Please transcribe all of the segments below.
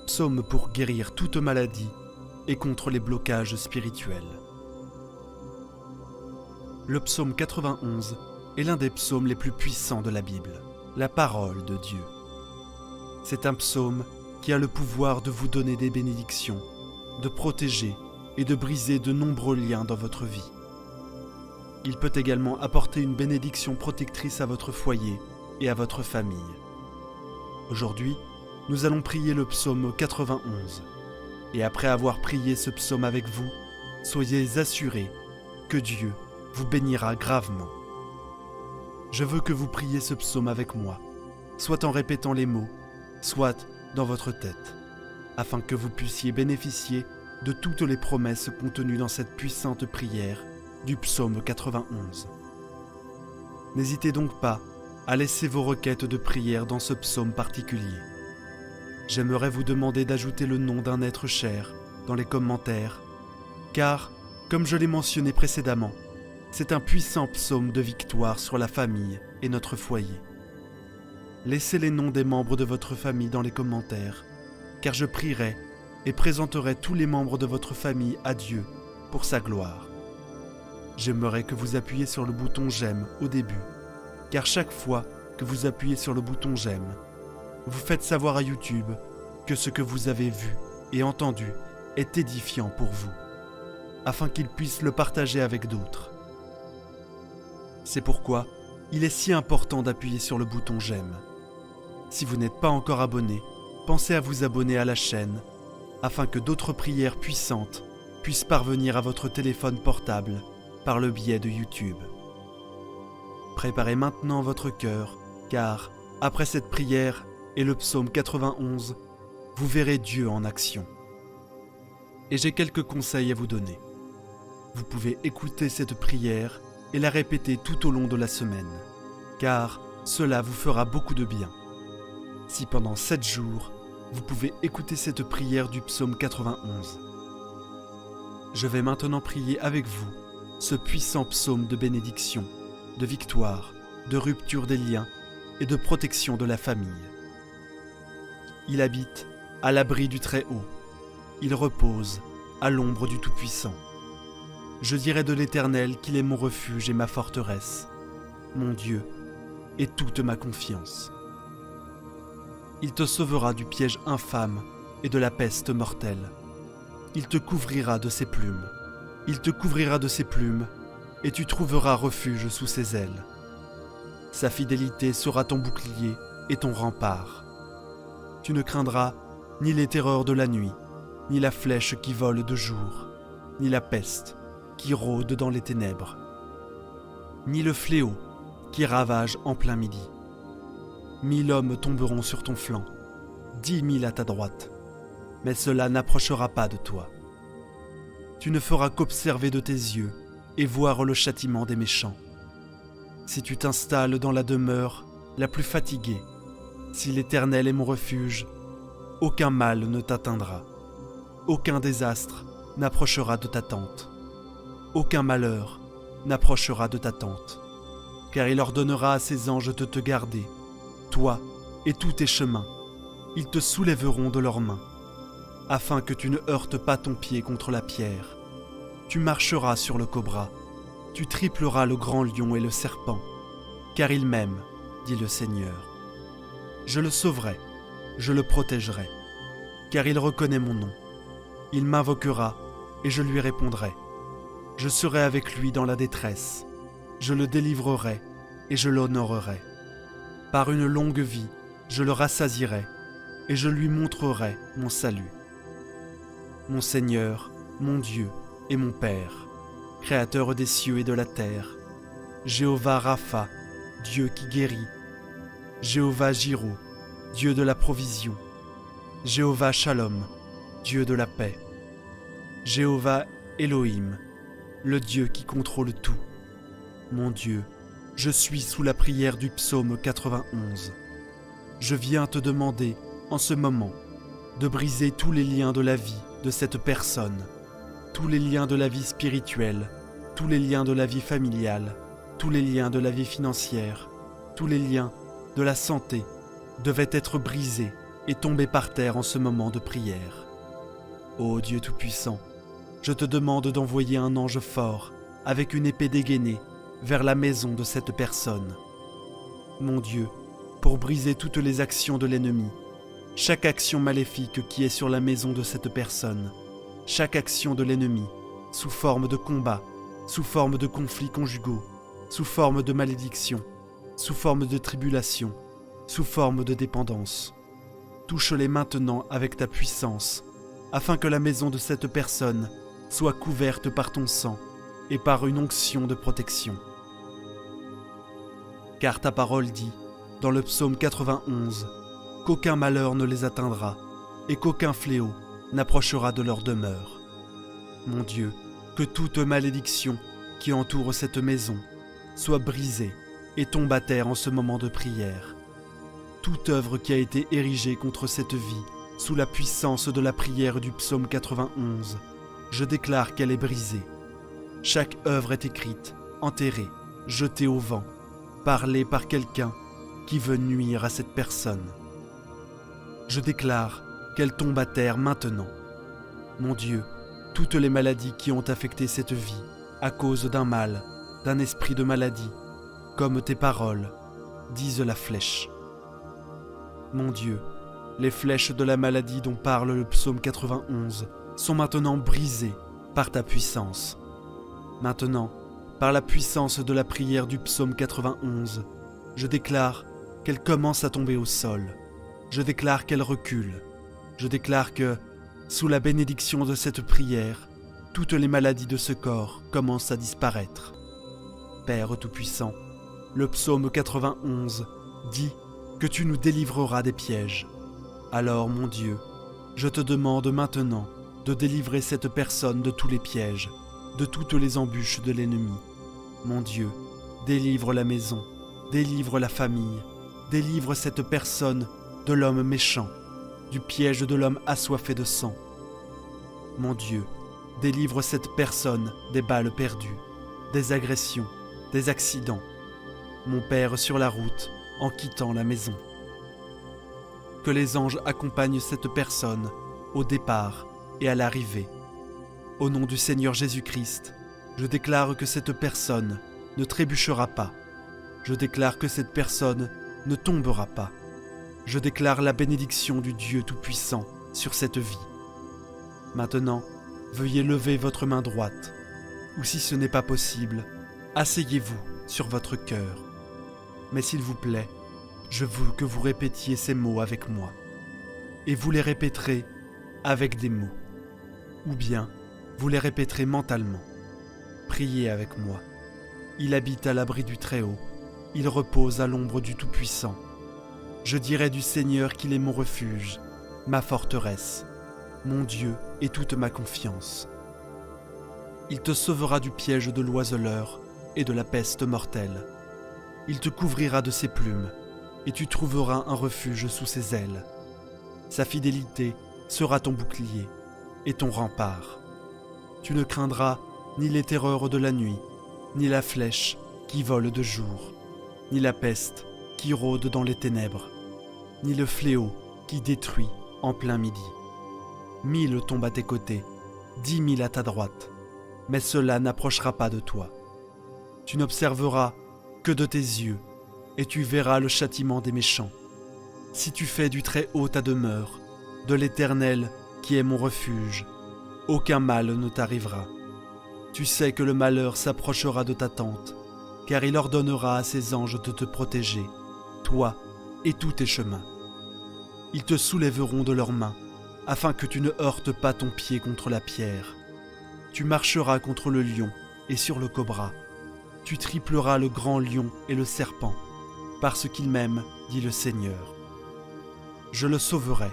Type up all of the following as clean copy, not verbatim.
Psaume pour guérir toute maladie et contre les blocages spirituels. Le psaume 91 est l'un des psaumes les plus puissants de la Bible, la parole de Dieu. C'est un psaume qui a le pouvoir de vous donner des bénédictions, de protéger et de briser de nombreux liens dans votre vie. Il peut également apporter une bénédiction protectrice à votre foyer et à votre famille. Aujourd'hui, nous allons prier le psaume 91. Et après avoir prié ce psaume avec vous, soyez assurés que Dieu vous bénira gravement. Je veux que vous priez ce psaume avec moi, soit en répétant les mots, soit dans votre tête, afin que vous puissiez bénéficier de toutes les promesses contenues dans cette puissante prière du psaume 91. N'hésitez donc pas à laisser vos requêtes de prière dans ce psaume particulier. J'aimerais vous demander d'ajouter le nom d'un être cher dans les commentaires, car, comme je l'ai mentionné précédemment, c'est un puissant psaume de victoire sur la famille et notre foyer. Laissez les noms des membres de votre famille dans les commentaires, car je prierai et présenterai tous les membres de votre famille à Dieu pour sa gloire. J'aimerais que vous appuyiez sur le bouton « J'aime » au début, car chaque fois que vous appuyez sur le bouton « J'aime », vous faites savoir à YouTube que ce que vous avez vu et entendu est édifiant pour vous, afin qu'il puisse le partager avec d'autres. C'est pourquoi il est si important d'appuyer sur le bouton « J'aime ». Si vous n'êtes pas encore abonné, pensez à vous abonner à la chaîne, afin que d'autres prières puissantes puissent parvenir à votre téléphone portable par le biais de YouTube. Préparez maintenant votre cœur, car après cette prière et le psaume 91, vous verrez Dieu en action. Et j'ai quelques conseils à vous donner. Vous pouvez écouter cette prière et la répéter tout au long de la semaine, car cela vous fera beaucoup de bien. Si pendant 7 jours, vous pouvez écouter cette prière du psaume 91. Je vais maintenant prier avec vous ce puissant psaume de bénédiction, de victoire, de rupture des liens et de protection de la famille. Il habite à l'abri du Très-Haut. Il repose à l'ombre du Tout-Puissant. Je dirai de l'Éternel qu'il est mon refuge et ma forteresse, mon Dieu et toute ma confiance. Il te sauvera du piège infâme et de la peste mortelle. Il te couvrira de ses plumes. Il te couvrira de ses plumes et tu trouveras refuge sous ses ailes. Sa fidélité sera ton bouclier et ton rempart. Tu ne craindras ni les terreurs de la nuit, ni la flèche qui vole de jour, ni la peste qui rôde dans les ténèbres, ni le fléau qui ravage en plein midi. 1000 hommes tomberont sur ton flanc, 10 000 à ta droite, mais cela n'approchera pas de toi. Tu ne feras qu'observer de tes yeux et voir le châtiment des méchants. Si tu t'installes dans la demeure la plus fatiguée, si l'Éternel est mon refuge, aucun mal ne t'atteindra, aucun désastre n'approchera de ta tente, aucun malheur n'approchera de ta tente, car il ordonnera à ses anges de te garder, toi et tous tes chemins, ils te soulèveront de leurs mains, afin que tu ne heurtes pas ton pied contre la pierre. Tu marcheras sur le cobra, tu tripleras le grand lion et le serpent, car il m'aime, dit le Seigneur. Je le sauverai, je le protégerai, car il reconnaît mon nom. Il m'invoquera et je lui répondrai. Je serai avec lui dans la détresse, je le délivrerai et je l'honorerai. Par une longue vie, je le rassasierai et je lui montrerai mon salut. Mon Seigneur, mon Dieu et mon Père, Créateur des cieux et de la terre, Jéhovah Rapha, Dieu qui guérit, Jéhovah Jiro, Dieu de la provision, Jéhovah Shalom, Dieu de la paix, Jéhovah Elohim, le Dieu qui contrôle tout. Mon Dieu, je suis sous la prière du psaume 91. Je viens te demander, en ce moment, de briser tous les liens de la vie de cette personne, tous les liens de la vie spirituelle, tous les liens de la vie familiale, tous les liens de la vie financière, tous les liens de la santé devaient être brisés et tomber par terre en ce moment de prière. Ô Dieu Tout-Puissant, je te demande d'envoyer un ange fort avec une épée dégainée vers la maison de cette personne. Mon Dieu, pour briser toutes les actions de l'ennemi, chaque action maléfique qui est sur la maison de cette personne, chaque action de l'ennemi, sous forme de combat, sous forme de conflits conjugaux, sous forme de malédiction, sous forme de tribulation, sous forme de dépendance. Touche-les maintenant avec ta puissance, afin que la maison de cette personne soit couverte par ton sang et par une onction de protection. Car ta parole dit, dans le psaume 91, qu'aucun malheur ne les atteindra et qu'aucun fléau n'approchera de leur demeure. Mon Dieu, que toute malédiction qui entoure cette maison soit brisée et tombe à terre en ce moment de prière. Toute œuvre qui a été érigée contre cette vie, sous la puissance de la prière du psaume 91, je déclare qu'elle est brisée. Chaque œuvre est écrite, enterrée, jetée au vent, parlée par quelqu'un qui veut nuire à cette personne. Je déclare qu'elle tombe à terre maintenant. Mon Dieu, toutes les maladies qui ont affecté cette vie à cause d'un mal, d'un esprit de maladie, comme tes paroles, disent la flèche. Mon Dieu, les flèches de la maladie dont parle le psaume 91 sont maintenant brisées par ta puissance. Maintenant, par la puissance de la prière du psaume 91, je déclare qu'elle commence à tomber au sol. Je déclare qu'elle recule. Je déclare que, sous la bénédiction de cette prière, toutes les maladies de ce corps commencent à disparaître. Père Tout-Puissant, le psaume 91 dit que tu nous délivreras des pièges. Alors, mon Dieu, je te demande maintenant de délivrer cette personne de tous les pièges, de toutes les embûches de l'ennemi. Mon Dieu, délivre la maison, délivre la famille, délivre cette personne de l'homme méchant, du piège de l'homme assoiffé de sang. Mon Dieu, délivre cette personne des balles perdues, des agressions, des accidents. Mon Père sur la route, en quittant la maison. Que les anges accompagnent cette personne au départ et à l'arrivée. Au nom du Seigneur Jésus-Christ, je déclare que cette personne ne trébuchera pas. Je déclare que cette personne ne tombera pas. Je déclare la bénédiction du Dieu Tout-Puissant sur cette vie. Maintenant, veuillez lever votre main droite, ou si ce n'est pas possible, asseyez-vous sur votre cœur. Mais s'il vous plaît, je veux que vous répétiez ces mots avec moi. Et vous les répéterez avec des mots. Ou bien, vous les répéterez mentalement. Priez avec moi. Il habite à l'abri du Très-Haut. Il repose à l'ombre du Tout-Puissant. Je dirai du Seigneur qu'il est mon refuge, ma forteresse, mon Dieu et toute ma confiance. Il te sauvera du piège de l'oiseleur et de la peste mortelle. Il te couvrira de ses plumes, et tu trouveras un refuge sous ses ailes. Sa fidélité sera ton bouclier et ton rempart. Tu ne craindras ni les terreurs de la nuit, ni la flèche qui vole de jour, ni la peste qui rôde dans les ténèbres, ni le fléau qui détruit en plein midi. 1000 tombent à tes côtés, 10 000 à ta droite, mais cela n'approchera pas de toi. Tu n'observeras que de tes yeux, et tu verras le châtiment des méchants. Si tu fais du Très-Haut ta demeure, de l'Éternel qui est mon refuge, aucun mal ne t'arrivera. Tu sais que le malheur s'approchera de ta tente, car il ordonnera à ses anges de te protéger, toi et tous tes chemins. Ils te soulèveront de leurs mains, afin que tu ne heurtes pas ton pied contre la pierre. Tu marcheras contre le lion et sur le cobra. Tu tripleras le grand lion et le serpent, parce qu'il m'aime, dit le Seigneur. Je le sauverai,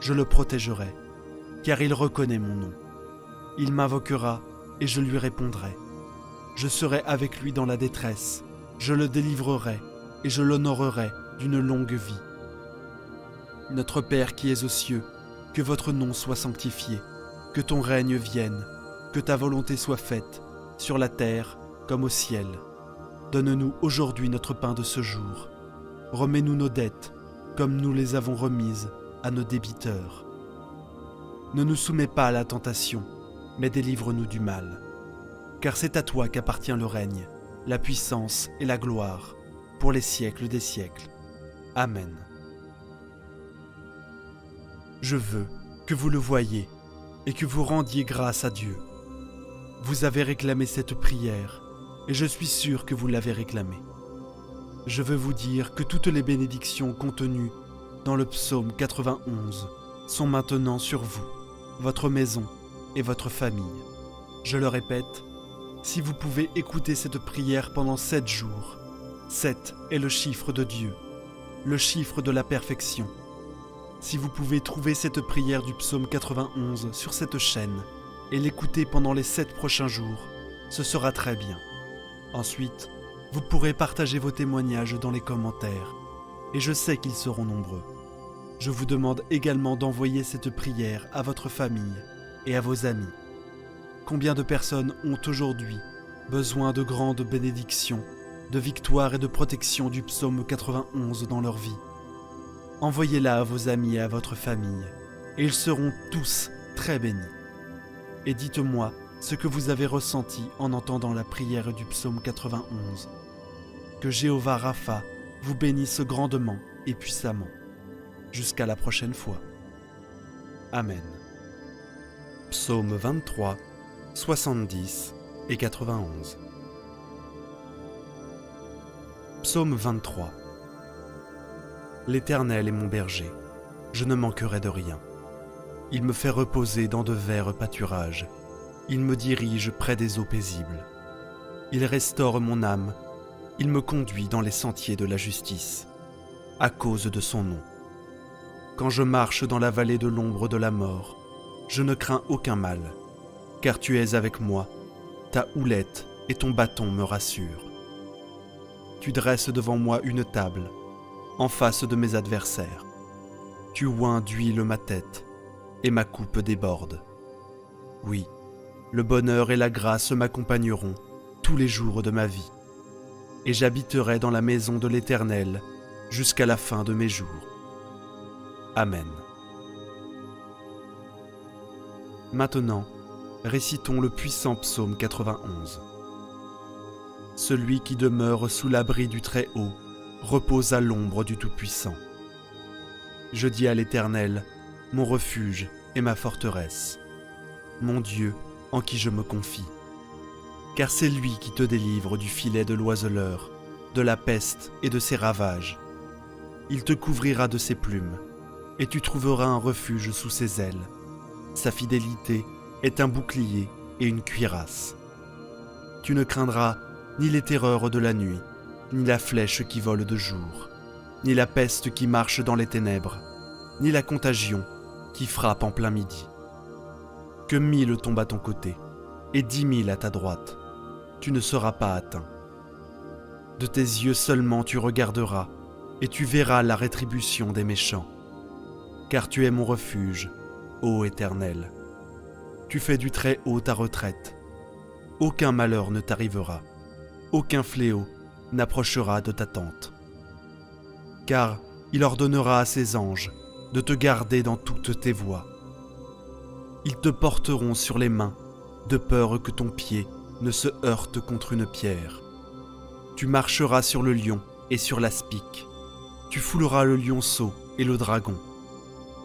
je le protégerai, car il reconnaît mon nom. Il m'invoquera et je lui répondrai. Je serai avec lui dans la détresse, je le délivrerai et je l'honorerai d'une longue vie. Notre Père qui es aux cieux, que votre nom soit sanctifié, que ton règne vienne, que ta volonté soit faite, sur la terre comme au ciel. Donne-nous aujourd'hui notre pain de ce jour. Remets-nous nos dettes, comme nous les avons remises à nos débiteurs. Ne nous soumets pas à la tentation, mais délivre-nous du mal. Car c'est à toi qu'appartient le règne, la puissance et la gloire, pour les siècles des siècles. Amen. Je veux que vous le voyiez et que vous rendiez grâce à Dieu. Vous avez réclamé cette prière, et je suis sûr que vous l'avez réclamée. Je veux vous dire que toutes les bénédictions contenues dans le psaume 91 sont maintenant sur vous, votre maison et votre famille. Je le répète, si vous pouvez écouter cette prière pendant 7 jours, 7 est le chiffre de Dieu, le chiffre de la perfection. Si vous pouvez trouver cette prière du psaume 91 sur cette chaîne et l'écouter pendant les 7 prochains jours, ce sera très bien. Ensuite, vous pourrez partager vos témoignages dans les commentaires, et je sais qu'ils seront nombreux. Je vous demande également d'envoyer cette prière à votre famille et à vos amis. Combien de personnes ont aujourd'hui besoin de grandes bénédictions, de victoire et de protection du psaume 91 dans leur vie? Envoyez-la à vos amis et à votre famille, et ils seront tous très bénis. Et dites-moi ce que vous avez ressenti en entendant la prière du psaume 91. Que Jéhovah Rapha vous bénisse grandement et puissamment. Jusqu'à la prochaine fois. Amen. Psaume 23, 70 et 91. Psaume 23. L'Éternel est mon berger, je ne manquerai de rien. Il me fait reposer dans de verts pâturages. Il me dirige près des eaux paisibles. Il restaure mon âme. Il me conduit dans les sentiers de la justice, à cause de son nom. Quand je marche dans la vallée de l'ombre de la mort, je ne crains aucun mal, car tu es avec moi, ta houlette et ton bâton me rassurent. Tu dresses devant moi une table, en face de mes adversaires. Tu oins d'huile ma tête, et ma coupe déborde. Oui, le bonheur et la grâce m'accompagneront tous les jours de ma vie, et j'habiterai dans la maison de l'Éternel jusqu'à la fin de mes jours. Amen. Maintenant, récitons le puissant psaume 91. Celui qui demeure sous l'abri du Très-Haut repose à l'ombre du Tout-Puissant. Je dis à l'Éternel, mon refuge et ma forteresse, mon Dieu en qui je me confie. Car c'est lui qui te délivre du filet de l'oiseleur, de la peste et de ses ravages. Il te couvrira de ses plumes, et tu trouveras un refuge sous ses ailes. Sa fidélité est un bouclier et une cuirasse. Tu ne craindras ni les terreurs de la nuit, ni la flèche qui vole de jour, ni la peste qui marche dans les ténèbres, ni la contagion qui frappe en plein midi. Que 1000 tombent à ton côté, et 10 000 à ta droite, tu ne seras pas atteint. De tes yeux seulement tu regarderas, et tu verras la rétribution des méchants. Car tu es mon refuge, ô Éternel. Tu fais du Très-Haut ta retraite. Aucun malheur ne t'arrivera, aucun fléau n'approchera de ta tente. Car il ordonnera à ses anges de te garder dans toutes tes voies. Ils te porteront sur les mains, de peur que ton pied ne se heurte contre une pierre. Tu marcheras sur le lion et sur l'aspic. Tu fouleras le lionceau et le dragon.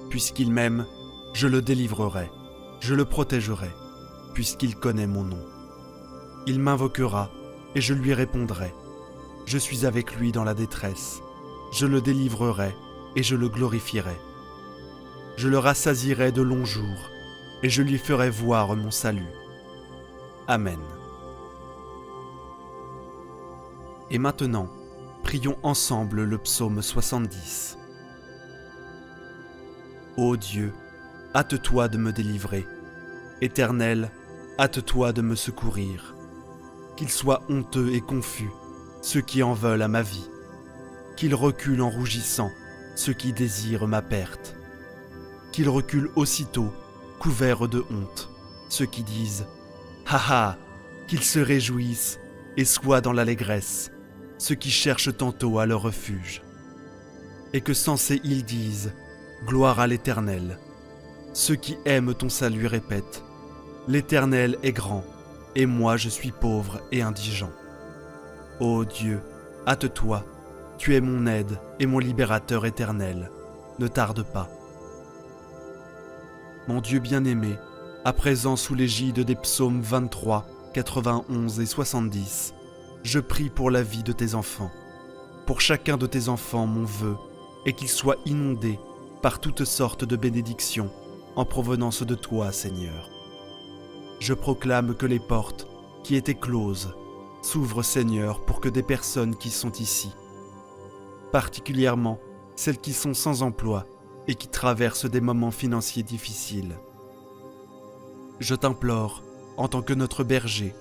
Puisqu'il m'aime, je le délivrerai, je le protégerai, puisqu'il connaît mon nom. Il m'invoquera et je lui répondrai. Je suis avec lui dans la détresse. Je le délivrerai et je le glorifierai. Je le rassasierai de longs jours et je lui ferai voir mon salut. Amen. Et maintenant, prions ensemble le psaume 70. Ô Dieu, hâte-toi de me délivrer. Éternel, hâte-toi de me secourir. Qu'ils soient honteux et confus, ceux qui en veulent à ma vie. Qu'ils reculent en rougissant, ceux qui désirent ma perte. Qu'ils reculent aussitôt, couverts de honte, ceux qui disent « Ha ha !» Qu'ils se réjouissent et soient dans l'allégresse, ceux qui cherchent tantôt à leur refuge. Et que sensés ils disent Gloire à l'Éternel. Ceux qui aiment ton salut répètent, l'Éternel est grand, et moi je suis pauvre et indigent. Ô Dieu, hâte-toi, tu es mon aide et mon libérateur éternel, ne tarde pas. Mon Dieu bien-aimé, à présent sous l'égide des psaumes 23, 91 et 70, je prie pour la vie de tes enfants. Pour chacun de tes enfants, mon vœu est qu'ils soient inondés par toutes sortes de bénédictions en provenance de toi, Seigneur. Je proclame que les portes qui étaient closes s'ouvrent, Seigneur, pour que des personnes qui sont ici, particulièrement celles qui sont sans emploi et qui traversent des moments financiers difficiles. Je t'implore, en tant que notre berger,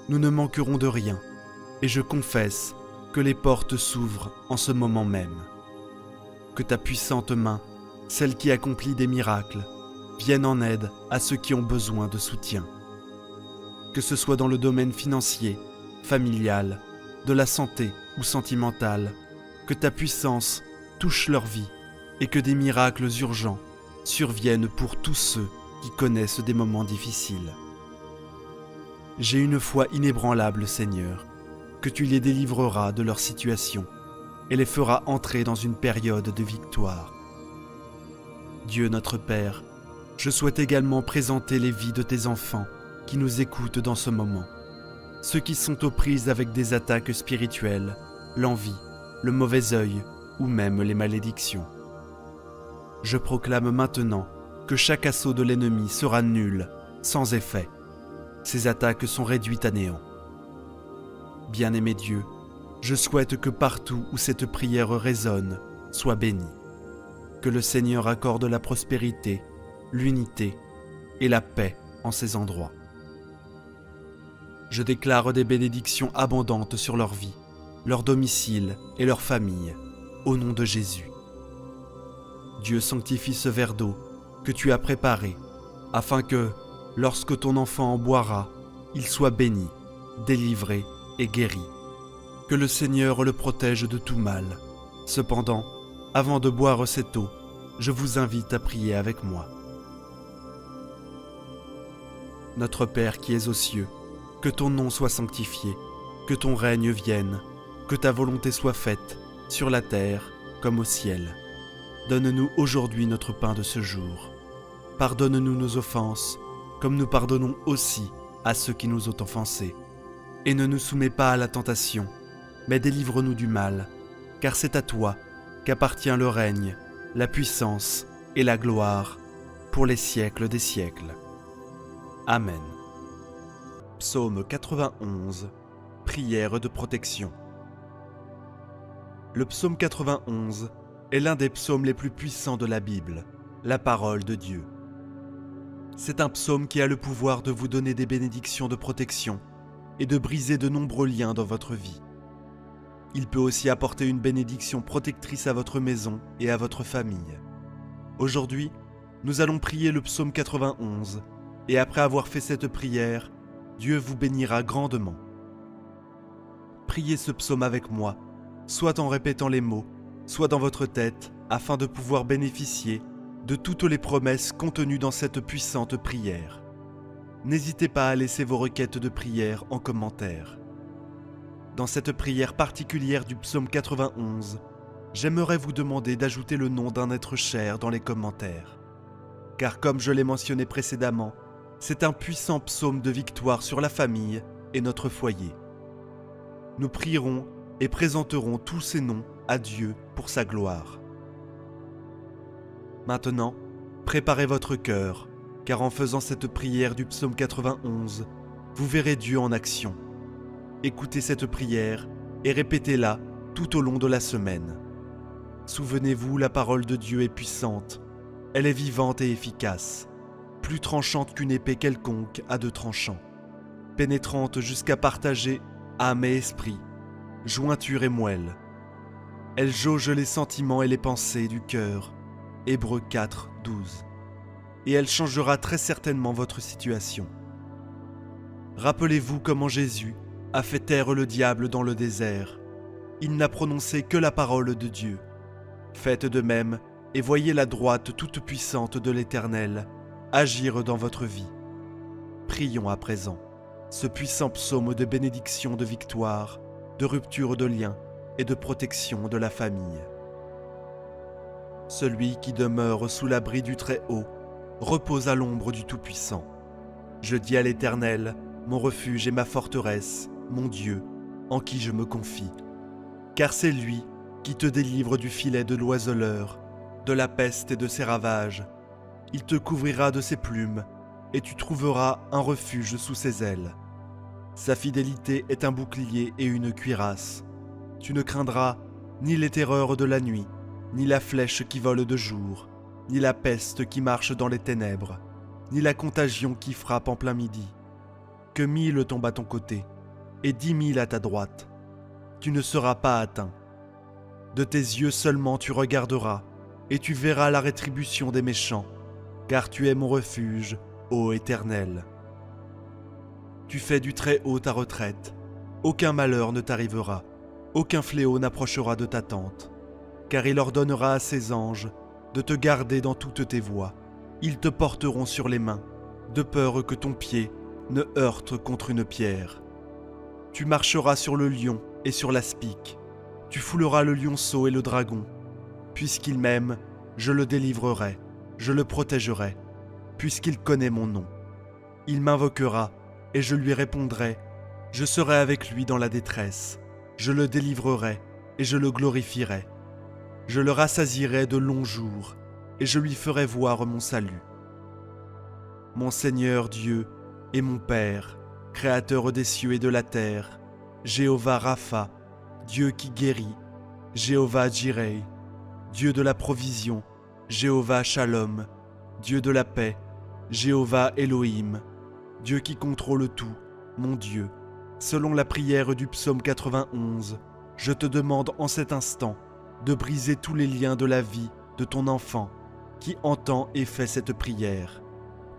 nous ne manquerons de rien, et je confesse que les portes s'ouvrent en ce moment même. Que ta puissante main, celle qui accomplit des miracles, vienne en aide à ceux qui ont besoin de soutien. Que ce soit dans le domaine financier, familial, de la santé ou sentimental, que ta puissance touche leur vie et que des miracles urgents surviennent pour tous ceux qui connaissent des moments difficiles. J'ai une foi inébranlable, Seigneur, que tu les délivreras de leur situation et les feras entrer dans une période de victoire. Dieu notre Père, je souhaite également présenter les vies de tes enfants qui nous écoutent dans ce moment, ceux qui sont aux prises avec des attaques spirituelles, l'envie, le mauvais œil ou même les malédictions. Je proclame maintenant que chaque assaut de l'ennemi sera nul, sans effet. Ces attaques sont réduites à néant. Bien-aimé Dieu, je souhaite que partout où cette prière résonne, soit bénie. Que le Seigneur accorde la prospérité, l'unité et la paix en ces endroits. Je déclare des bénédictions abondantes sur leur vie, leur domicile et leur famille, au nom de Jésus. Dieu sanctifie ce verre d'eau que tu as préparé, afin que, lorsque ton enfant en boira, il soit béni, délivré et guéri. Que le Seigneur le protège de tout mal. Cependant, avant de boire cette eau, je vous invite à prier avec moi. Notre Père qui es aux cieux, que ton nom soit sanctifié, que ton règne vienne, que ta volonté soit faite, sur la terre comme au ciel. Donne-nous aujourd'hui notre pain de ce jour. Pardonne-nous nos offenses, comme nous pardonnons aussi à ceux qui nous ont offensés. Et ne nous soumets pas à la tentation, mais délivre-nous du mal, car c'est à toi qu'appartient le règne, la puissance et la gloire, pour les siècles des siècles. Amen. Psaume 91, prière de protection. Le psaume 91 est l'un des psaumes les plus puissants de la Bible, la parole de Dieu. C'est un psaume qui a le pouvoir de vous donner des bénédictions de protection et de briser de nombreux liens dans votre vie. Il peut aussi apporter une bénédiction protectrice à votre maison et à votre famille. Aujourd'hui, nous allons prier le psaume 91, et après avoir fait cette prière, Dieu vous bénira grandement. Priez ce psaume avec moi, soit en répétant les mots, soit dans votre tête, afin de pouvoir bénéficier de toutes les promesses contenues dans cette puissante prière. N'hésitez pas à laisser vos requêtes de prière en commentaire. Dans cette prière particulière du psaume 91, j'aimerais vous demander d'ajouter le nom d'un être cher dans les commentaires. Car comme je l'ai mentionné précédemment, c'est un puissant psaume de victoire sur la famille et notre foyer. Nous prierons et présenterons tous ces noms à Dieu pour sa gloire. Maintenant, préparez votre cœur, car en faisant cette prière du psaume 91, vous verrez Dieu en action. Écoutez cette prière et répétez-la tout au long de la semaine. Souvenez-vous, la parole de Dieu est puissante, elle est vivante et efficace, plus tranchante qu'une épée quelconque à deux tranchants, pénétrante jusqu'à partager âme et esprit, jointure et moelle. Elle jauge les sentiments et les pensées du cœur. Hébreux 4, 12. Et elle changera très certainement votre situation. Rappelez-vous comment Jésus a fait taire le diable dans le désert. Il n'a prononcé que la parole de Dieu. Faites de même et voyez la droite toute-puissante de l'Éternel agir dans votre vie. Prions à présent ce puissant psaume de bénédiction, de victoire, de rupture de liens et de protection de la famille. Celui qui demeure sous l'abri du Très-Haut repose à l'ombre du Tout-Puissant. Je dis à l'Éternel, mon refuge et ma forteresse, mon Dieu, en qui je me confie. Car c'est lui qui te délivre du filet de l'oiseleur, de la peste et de ses ravages. Il te couvrira de ses plumes, et tu trouveras un refuge sous ses ailes. Sa fidélité est un bouclier et une cuirasse. Tu ne craindras ni les terreurs de la nuit, ni la flèche qui vole de jour, ni la peste qui marche dans les ténèbres, ni la contagion qui frappe en plein midi. Que 1000 tombent à ton côté, et 10 000 à ta droite. Tu ne seras pas atteint. De tes yeux seulement tu regarderas, et tu verras la rétribution des méchants, car tu es mon refuge, ô Éternel. Tu fais du Très-Haut ta retraite, aucun malheur ne t'arrivera, aucun fléau n'approchera de ta tente, car il ordonnera à ses anges de te garder dans toutes tes voies. Ils te porteront sur les mains, de peur que ton pied ne heurte contre une pierre. Tu marcheras sur le lion et sur l'aspic, tu fouleras le lionceau et le dragon. Puisqu'il m'aime, je le délivrerai, je le protégerai, puisqu'il connaît mon nom. Il m'invoquera, et je lui répondrai, je serai avec lui dans la détresse, je le délivrerai, et je le glorifierai. Je le rassasierai de longs jours, et je lui ferai voir mon salut. Mon Seigneur Dieu et mon Père, Créateur des cieux et de la terre, Jéhovah Rapha, Dieu qui guérit, Jéhovah Jireh, Dieu de la provision, Jéhovah Shalom, Dieu de la paix, Jéhovah Elohim, Dieu qui contrôle tout, mon Dieu. Selon la prière du psaume 91, je te demande en cet instant de briser tous les liens de la vie de ton enfant qui entend et fait cette prière.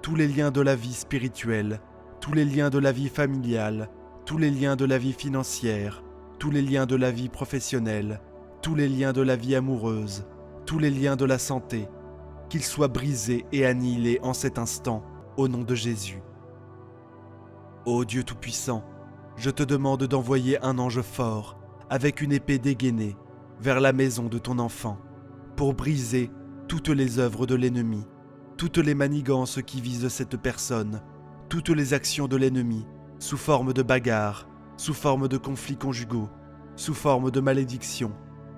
Tous les liens de la vie spirituelle, tous les liens de la vie familiale, tous les liens de la vie financière, tous les liens de la vie professionnelle, tous les liens de la vie amoureuse, tous les liens de la santé, qu'ils soient brisés et annihilés en cet instant, au nom de Jésus. Ô Dieu Tout-Puissant, je te demande d'envoyer un ange fort, avec une épée dégainée, vers la maison de ton enfant, pour briser toutes les œuvres de l'ennemi, toutes les manigances qui visent cette personne, toutes les actions de l'ennemi, sous forme de bagarres, sous forme de conflits conjugaux, sous forme de malédiction,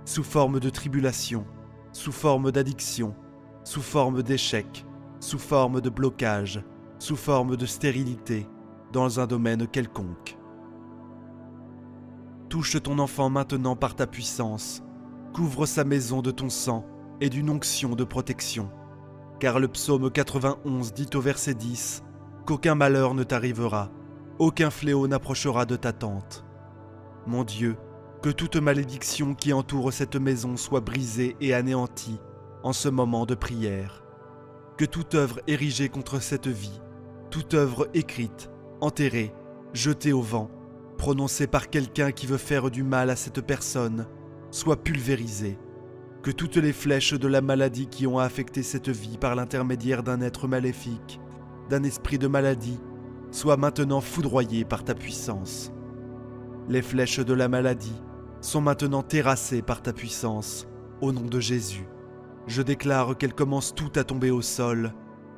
sous forme de tribulation, sous forme d'addiction, sous forme d'échec, sous forme de blocage, sous forme de stérilité, dans un domaine quelconque. Touche ton enfant maintenant par ta puissance, couvre sa maison de ton sang et d'une onction de protection, car le psaume 91 dit au verset 10 qu'aucun malheur ne t'arrivera, aucun fléau n'approchera de ta tente. Mon Dieu, que toute malédiction qui entoure cette maison soit brisée et anéantie en ce moment de prière. Que toute œuvre érigée contre cette vie, toute œuvre écrite, enterrée, jetée au vent, prononcée par quelqu'un qui veut faire du mal à cette personne, soit pulvérisée. Que toutes les flèches de la maladie qui ont affecté cette vie par l'intermédiaire d'un être maléfique, d'un esprit de maladie, soient maintenant foudroyées par ta puissance. Les flèches de la maladie sont maintenant terrassées par ta puissance, au nom de Jésus. Je déclare qu'elles commencent toutes à tomber au sol.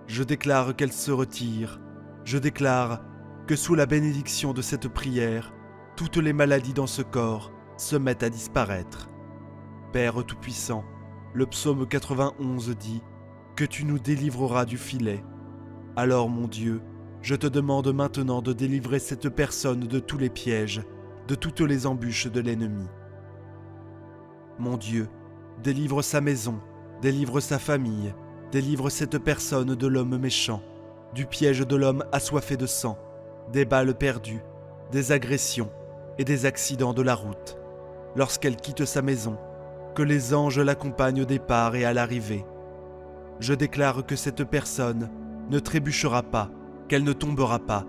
Je déclare qu'elles se retirent. Je déclare que sous la bénédiction de cette prière, toutes les maladies dans ce corps se mettent à disparaître. Père Tout-Puissant, le psaume 91 dit que tu nous délivreras du filet. Alors mon Dieu, je te demande maintenant de délivrer cette personne de tous les pièges, de toutes les embûches de l'ennemi. Mon Dieu, délivre sa maison, délivre sa famille, délivre cette personne de l'homme méchant, du piège de l'homme assoiffé de sang, des balles perdues, des agressions et des accidents de la route. Lorsqu'elle quitte sa maison, que les anges l'accompagnent au départ et à l'arrivée. Je déclare que cette personne ne trébuchera pas, qu'elle ne tombera pas.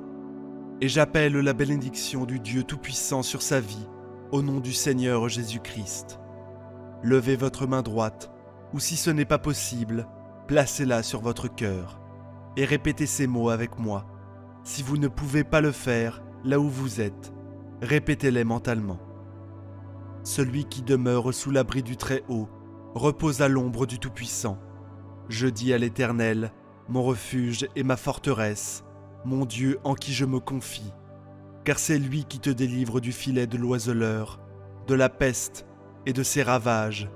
Et j'appelle la bénédiction du Dieu Tout-Puissant sur sa vie, au nom du Seigneur Jésus-Christ. Levez votre main droite ou si ce n'est pas possible, placez-la sur votre cœur et répétez ces mots avec moi. Si vous ne pouvez pas le faire là où vous êtes, répétez-les mentalement. Celui qui demeure sous l'abri du Très-Haut repose à l'ombre du Tout-Puissant. Je dis à l'Éternel, mon refuge et ma forteresse, mon Dieu en qui je me confie, car c'est lui qui te délivre du filet de l'oiseleur, de la peste et de ses ravages.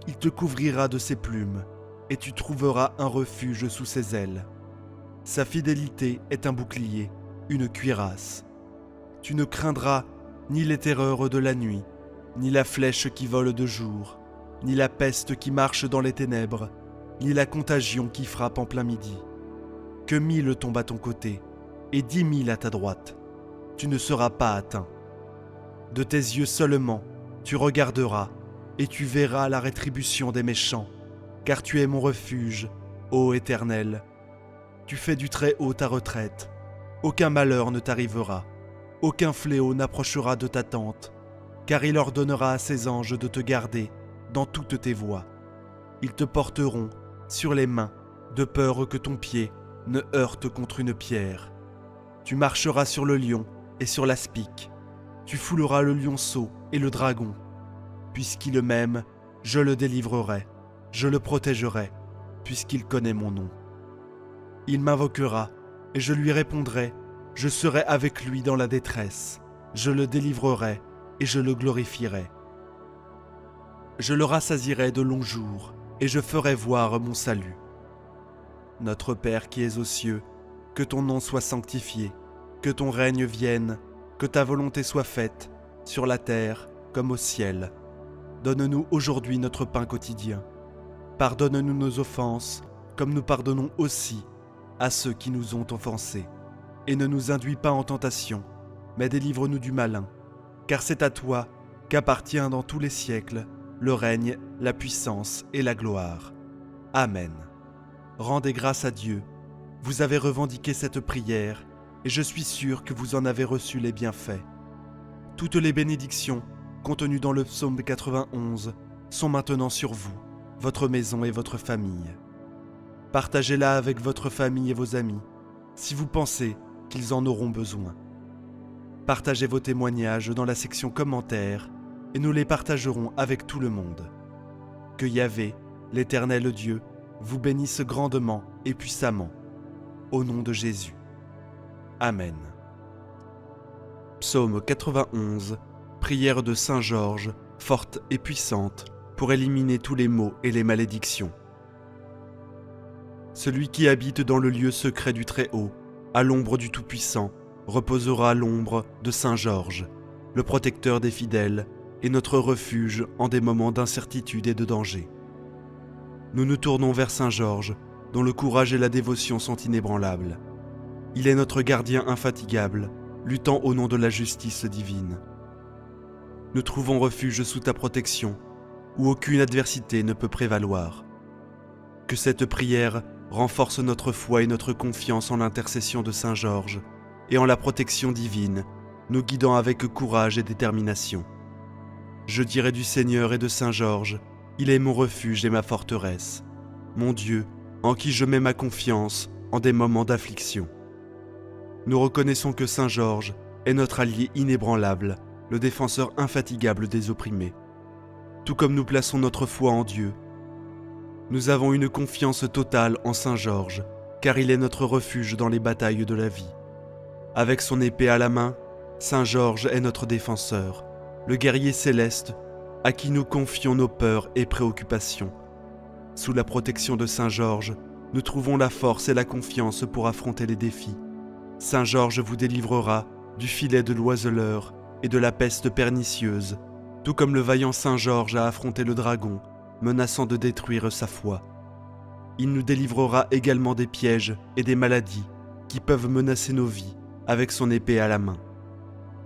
Il te couvrira de ses plumes, et tu trouveras un refuge sous ses ailes. Sa fidélité est un bouclier, une cuirasse. Tu ne craindras ni les terreurs de la nuit, ni la flèche qui vole de jour, ni la peste qui marche dans les ténèbres, ni la contagion qui frappe en plein midi. Que 1000 tombent à ton côté, et 10 000 à ta droite, tu ne seras pas atteint. De tes yeux seulement, tu regarderas, et tu verras la rétribution des méchants, car tu es mon refuge, ô Éternel. Tu fais du Très-Haut ta retraite, aucun malheur ne t'arrivera, aucun fléau n'approchera de ta tente, car il ordonnera à ses anges de te garder dans toutes tes voies. Ils te porteront sur les mains, de peur que ton pied ne heurte contre une pierre. Tu marcheras sur le lion et sur l'aspic, tu fouleras le lionceau et le dragon. Puisqu'il m'aime, je le délivrerai, je le protégerai, puisqu'il connaît mon nom. Il m'invoquera, et je lui répondrai, je serai avec lui dans la détresse, je le délivrerai, et je le glorifierai. Je le rassasierai de longs jours, et je ferai voir mon salut. Notre Père qui es aux cieux, que ton nom soit sanctifié, que ton règne vienne, que ta volonté soit faite, sur la terre comme au ciel. Donne-nous aujourd'hui notre pain quotidien. Pardonne-nous nos offenses, comme nous pardonnons aussi à ceux qui nous ont offensés. Et ne nous induis pas en tentation, mais délivre-nous du malin. Car c'est à toi qu'appartient dans tous les siècles le règne, la puissance et la gloire. Amen. Rendez grâce à Dieu. Vous avez revendiqué cette prière, et je suis sûr que vous en avez reçu les bienfaits. Toutes les bénédictions contenues dans le psaume 91 sont maintenant sur vous, votre maison et votre famille. Partagez-la avec votre famille et vos amis, si vous pensez qu'ils en auront besoin. Partagez vos témoignages dans la section commentaires et nous les partagerons avec tout le monde. Que Yahvé, l'Éternel Dieu, vous bénisse grandement et puissamment. Au nom de Jésus. Amen. Psaume 91, prière de Saint Georges, forte et puissante, pour éliminer tous les maux et les malédictions. Celui qui habite dans le lieu secret du Très-Haut, à l'ombre du Tout-Puissant, reposera à l'ombre de Saint Georges, le protecteur des fidèles et notre refuge en des moments d'incertitude et de danger. Nous nous tournons vers Saint Georges, dont le courage et la dévotion sont inébranlables. Il est notre gardien infatigable, luttant au nom de la justice divine. Nous trouvons refuge sous ta protection, où aucune adversité ne peut prévaloir. Que cette prière renforce notre foi et notre confiance en l'intercession de Saint Georges et en la protection divine, nous guidant avec courage et détermination. Je dirai du Seigneur et de Saint Georges, il est mon refuge et ma forteresse, mon Dieu, en qui je mets ma confiance en des moments d'affliction. Nous reconnaissons que Saint Georges est notre allié inébranlable, le défenseur infatigable des opprimés. Tout comme nous plaçons notre foi en Dieu, nous avons une confiance totale en Saint Georges, car il est notre refuge dans les batailles de la vie. Avec son épée à la main, Saint Georges est notre défenseur, le guerrier céleste à qui nous confions nos peurs et préoccupations. Sous la protection de Saint Georges, nous trouvons la force et la confiance pour affronter les défis. Saint Georges vous délivrera du filet de l'oiseleur et de la peste pernicieuse, tout comme le vaillant Saint Georges a affronté le dragon, menaçant de détruire sa foi. Il nous délivrera également des pièges et des maladies qui peuvent menacer nos vies avec son épée à la main.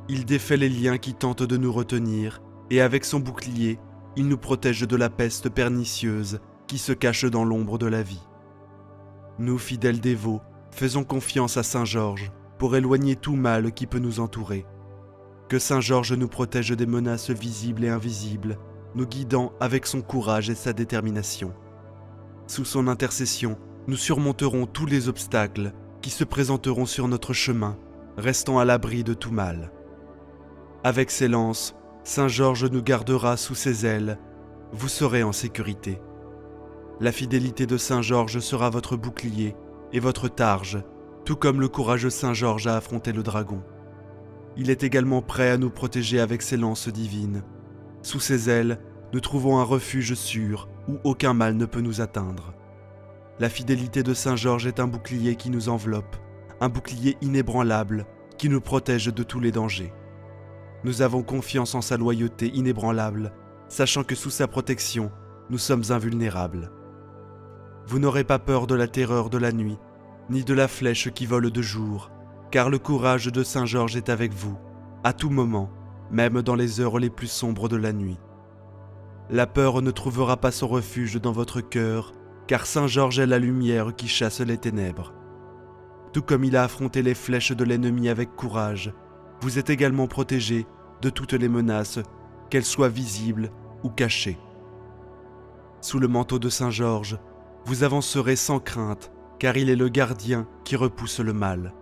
Il défait les liens qui tentent de nous retenir et avec son bouclier, il nous protège de la peste pernicieuse qui se cache dans l'ombre de la vie. Nous, fidèles dévots, faisons confiance à Saint Georges pour éloigner tout mal qui peut nous entourer. Que Saint Georges nous protège des menaces visibles et invisibles, nous guidant avec son courage et sa détermination. Sous son intercession, nous surmonterons tous les obstacles qui se présenteront sur notre chemin, restant à l'abri de tout mal. Avec ses lances, Saint Georges nous gardera sous ses ailes, vous serez en sécurité. La fidélité de Saint Georges sera votre bouclier et votre targe, tout comme le courageux Saint Georges a affronté le dragon. Il est également prêt à nous protéger avec ses lances divines. Sous ses ailes, nous trouvons un refuge sûr où aucun mal ne peut nous atteindre. La fidélité de Saint Georges est un bouclier qui nous enveloppe, un bouclier inébranlable qui nous protège de tous les dangers. Nous avons confiance en sa loyauté inébranlable, sachant que sous sa protection, nous sommes invulnérables. Vous n'aurez pas peur de la terreur de la nuit, ni de la flèche qui vole de jour, car le courage de Saint Georges est avec vous, à tout moment, même dans les heures les plus sombres de la nuit. La peur ne trouvera pas son refuge dans votre cœur, car Saint Georges est la lumière qui chasse les ténèbres. Tout comme il a affronté les flèches de l'ennemi avec courage, vous êtes également protégés de toutes les menaces, qu'elles soient visibles ou cachées. Sous le manteau de Saint Georges, vous avancerez sans crainte, car il est le gardien qui repousse le mal.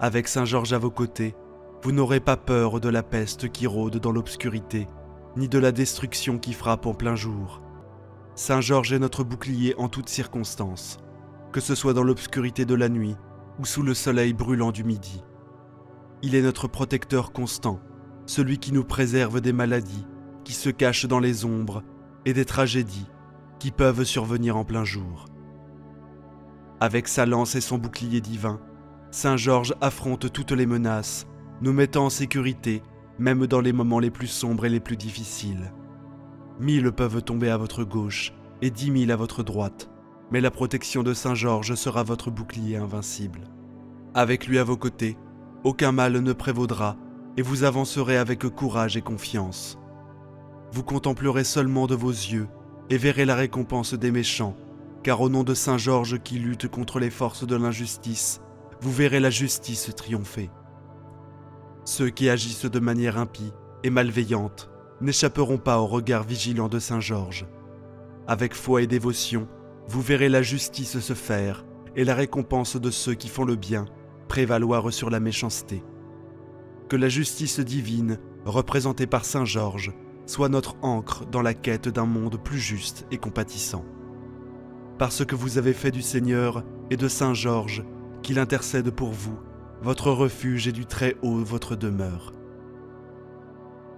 Avec Saint Georges à vos côtés, vous n'aurez pas peur de la peste qui rôde dans l'obscurité, ni de la destruction qui frappe en plein jour. Saint Georges est notre bouclier en toutes circonstances, que ce soit dans l'obscurité de la nuit ou sous le soleil brûlant du midi. Il est notre protecteur constant, celui qui nous préserve des maladies, qui se cachent dans les ombres, et des tragédies qui peuvent survenir en plein jour. Avec sa lance et son bouclier divin, Saint Georges affronte toutes les menaces, nous mettant en sécurité, même dans les moments les plus sombres et les plus difficiles. 1000 peuvent tomber à votre gauche et 10 000 à votre droite, mais la protection de Saint Georges sera votre bouclier invincible. Avec lui à vos côtés, aucun mal ne prévaudra et vous avancerez avec courage et confiance. Vous contemplerez seulement de vos yeux et verrez la récompense des méchants, car au nom de Saint Georges qui lutte contre les forces de l'injustice, vous verrez la justice triompher. Ceux qui agissent de manière impie et malveillante n'échapperont pas au regard vigilant de Saint Georges. Avec foi et dévotion, vous verrez la justice se faire et la récompense de ceux qui font le bien prévaloir sur la méchanceté. Que la justice divine, représentée par Saint Georges, soit notre ancre dans la quête d'un monde plus juste et compatissant. Parce que vous avez fait du Seigneur et de Saint Georges, qu'il intercède pour vous, votre refuge et du Très-Haut votre demeure.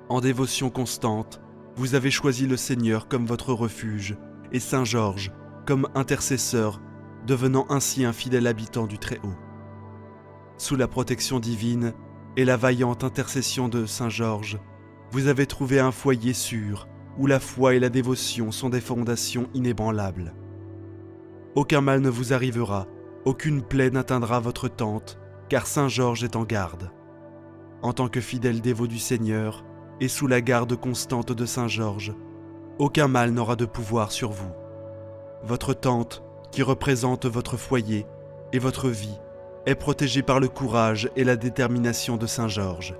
En dévotion constante, vous avez choisi le Seigneur comme votre refuge et Saint Georges comme intercesseur, devenant ainsi un fidèle habitant du Très-Haut. Sous la protection divine et la vaillante intercession de Saint Georges, vous avez trouvé un foyer sûr où la foi et la dévotion sont des fondations inébranlables. Aucun mal ne vous arrivera, aucune plaie n'atteindra votre tente, car Saint Georges est en garde. En tant que fidèle dévot du Seigneur et sous la garde constante de Saint Georges, aucun mal n'aura de pouvoir sur vous. Votre tente, qui représente votre foyer et votre vie, est protégée par le courage et la détermination de Saint Georges.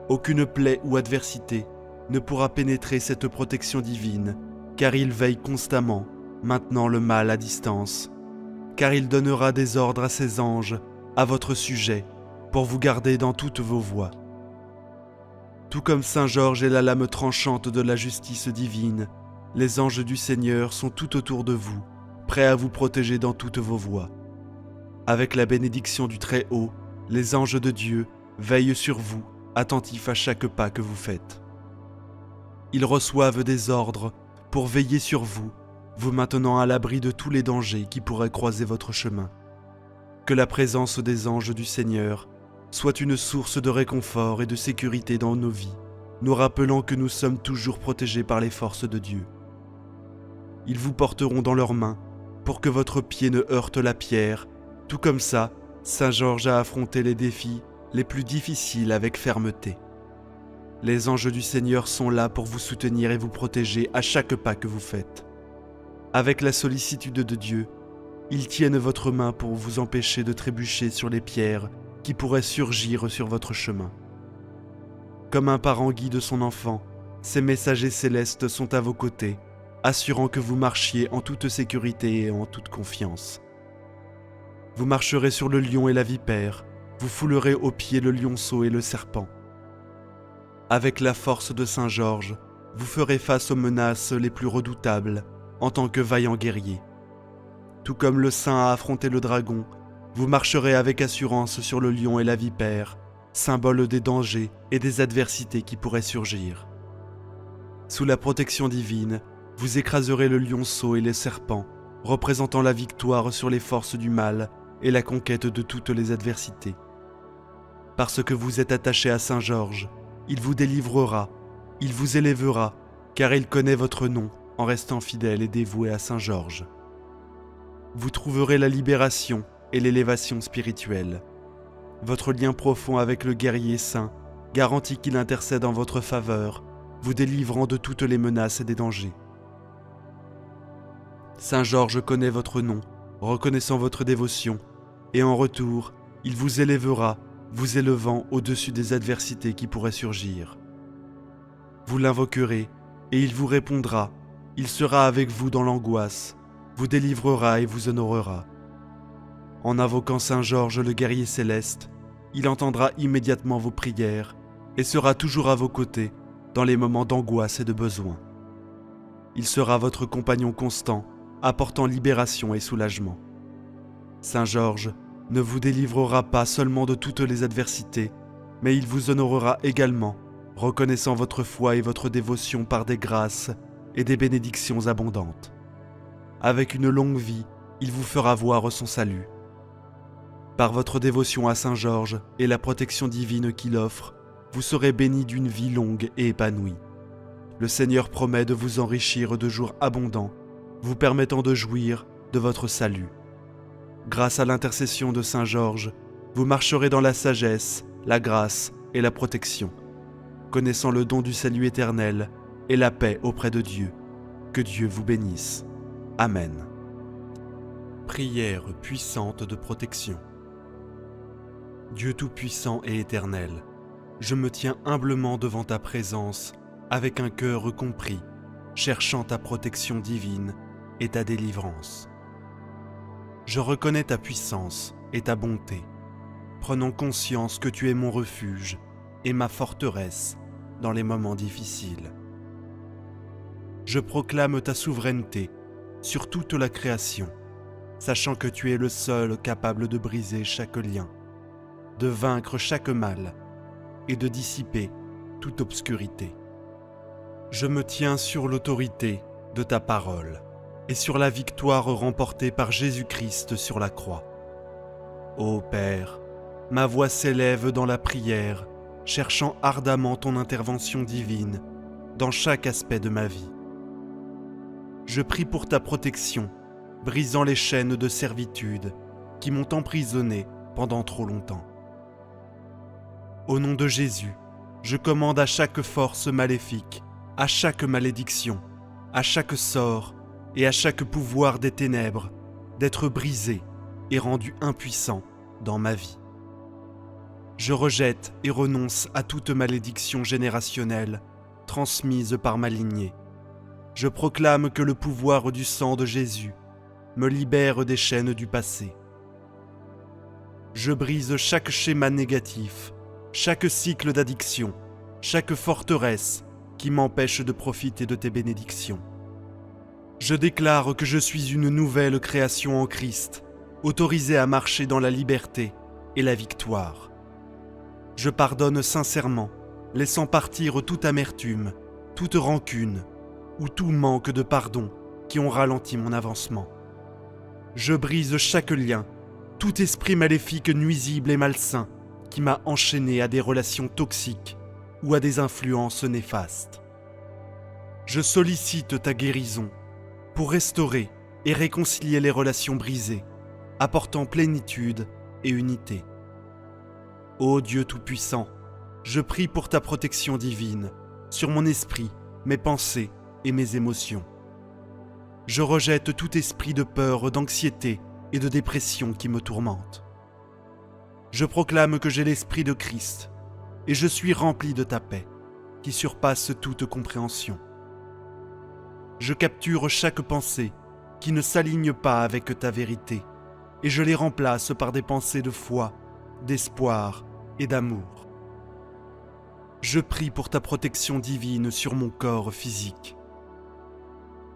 Aucune plaie ou adversité ne pourra pénétrer cette protection divine, car il veille constamment, maintenant le mal à distance, car il donnera des ordres à ses anges à votre sujet, pour vous garder dans toutes vos voies. Tout comme Saint Georges est la lame tranchante de la justice divine, les anges du Seigneur sont tout autour de vous, prêts à vous protéger dans toutes vos voies. Avec la bénédiction du Très-Haut, les anges de Dieu veillent sur vous, attentifs à chaque pas que vous faites. Ils reçoivent des ordres pour veiller sur vous, vous maintenant à l'abri de tous les dangers qui pourraient croiser votre chemin. Que la présence des anges du Seigneur soit une source de réconfort et de sécurité dans nos vies, nous rappelant que nous sommes toujours protégés par les forces de Dieu. Ils vous porteront dans leurs mains pour que votre pied ne heurte la pierre. Tout comme ça, Saint Georges a affronté les défis les plus difficiles avec fermeté. Les anges du Seigneur sont là pour vous soutenir et vous protéger à chaque pas que vous faites. Avec la sollicitude de Dieu, ils tiennent votre main pour vous empêcher de trébucher sur les pierres qui pourraient surgir sur votre chemin. Comme un parent guide son enfant, ces messagers célestes sont à vos côtés, assurant que vous marchiez en toute sécurité et en toute confiance. Vous marcherez sur le lion et la vipère, vous foulerez aux pieds le lionceau et le serpent. Avec la force de Saint Georges, vous ferez face aux menaces les plus redoutables en tant que vaillant guerrier. Tout comme le saint a affronté le dragon, vous marcherez avec assurance sur le lion et la vipère, symbole des dangers et des adversités qui pourraient surgir. Sous la protection divine, vous écraserez le lionceau et les serpents, représentant la victoire sur les forces du mal et la conquête de toutes les adversités. Parce que vous êtes attaché à Saint Georges, il vous délivrera, il vous élèvera, car il connaît votre nom en restant fidèle et dévoué à Saint Georges. Vous trouverez la libération et l'élévation spirituelle. Votre lien profond avec le guerrier saint garantit qu'il intercède en votre faveur, vous délivrant de toutes les menaces et des dangers. Saint Georges connaît votre nom, reconnaissant votre dévotion, et en retour, il vous élèvera, vous élevant au-dessus des adversités qui pourraient surgir. Vous l'invoquerez, et il vous répondra, il sera avec vous dans l'angoisse, vous délivrera et vous honorera. En invoquant Saint Georges le guerrier céleste, il entendra immédiatement vos prières et sera toujours à vos côtés dans les moments d'angoisse et de besoin. Il sera votre compagnon constant, apportant libération et soulagement. Saint Georges ne vous délivrera pas seulement de toutes les adversités, mais il vous honorera également, reconnaissant votre foi et votre dévotion par des grâces et des bénédictions abondantes. Avec une longue vie, il vous fera voir son salut. Par votre dévotion à Saint Georges et la protection divine qu'il offre, vous serez bénis d'une vie longue et épanouie. Le Seigneur promet de vous enrichir de jours abondants, vous permettant de jouir de votre salut. Grâce à l'intercession de Saint Georges, vous marcherez dans la sagesse, la grâce et la protection, connaissant le don du salut éternel et la paix auprès de Dieu. Que Dieu vous bénisse. Amen. Prière puissante de protection. Dieu Tout-Puissant et Éternel, je me tiens humblement devant ta présence avec un cœur compris, cherchant ta protection divine et ta délivrance. Je reconnais ta puissance et ta bonté, prenant conscience que tu es mon refuge et ma forteresse dans les moments difficiles. Je proclame ta souveraineté sur toute la création, sachant que tu es le seul capable de briser chaque lien, de vaincre chaque mal et de dissiper toute obscurité. Je me tiens sur l'autorité de ta parole et sur la victoire remportée par Jésus-Christ sur la croix. Ô Père, ma voix s'élève dans la prière, cherchant ardemment ton intervention divine dans chaque aspect de ma vie. Je prie pour ta protection, brisant les chaînes de servitude qui m'ont emprisonné pendant trop longtemps. Au nom de Jésus, je commande à chaque force maléfique, à chaque malédiction, à chaque sort et à chaque pouvoir des ténèbres d'être brisé et rendu impuissant dans ma vie. Je rejette et renonce à toute malédiction générationnelle transmise par ma lignée. Je proclame que le pouvoir du sang de Jésus me libère des chaînes du passé. Je brise chaque schéma négatif, chaque cycle d'addiction, chaque forteresse qui m'empêche de profiter de tes bénédictions. Je déclare que je suis une nouvelle création en Christ, autorisée à marcher dans la liberté et la victoire. Je pardonne sincèrement, laissant partir toute amertume, toute rancune ou tout manque de pardon qui ont ralenti mon avancement. Je brise chaque lien, tout esprit maléfique nuisible et malsain qui m'a enchaîné à des relations toxiques ou à des influences néfastes. Je sollicite ta guérison pour restaurer et réconcilier les relations brisées, apportant plénitude et unité. Ô Dieu Tout-Puissant, je prie pour ta protection divine sur mon esprit, mes pensées et mes émotions. Je rejette tout esprit de peur, d'anxiété et de dépression qui me tourmente. Je proclame que j'ai l'esprit de Christ et je suis rempli de ta paix qui surpasse toute compréhension. je capture chaque pensée qui ne s'aligne pas avec ta vérité, et je les remplace par des pensées de foi, d'espoir et d'amour. Je prie pour ta protection divine sur mon corps physique.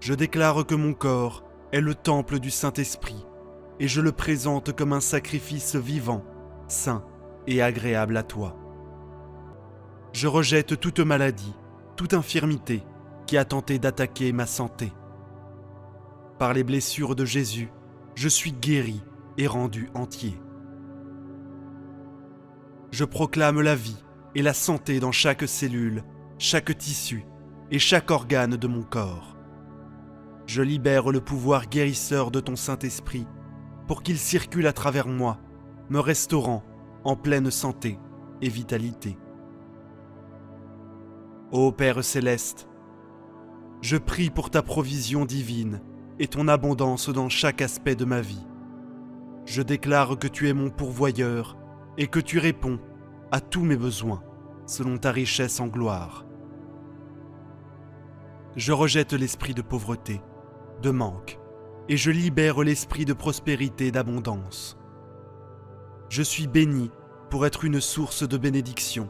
Je déclare que mon corps est le temple du Saint-Esprit, et je le présente comme un sacrifice vivant, saint et agréable à toi. Je rejette toute maladie, toute infirmité qui a tenté d'attaquer ma santé. Par les blessures de Jésus, je suis guéri et rendu entier. Je proclame la vie et la santé dans chaque cellule, chaque tissu et chaque organe de mon corps. Je libère le pouvoir guérisseur de ton Saint-Esprit pour qu'il circule à travers moi, me restaurant en pleine santé et vitalité. Ô Père céleste, je prie pour ta provision divine et ton abondance dans chaque aspect de ma vie. Je déclare que tu es mon pourvoyeur et que tu réponds à tous mes besoins selon ta richesse en gloire. Je rejette l'esprit de pauvreté, de manque, et je libère l'esprit de prospérité et d'abondance. Je suis béni pour être une source de bénédiction,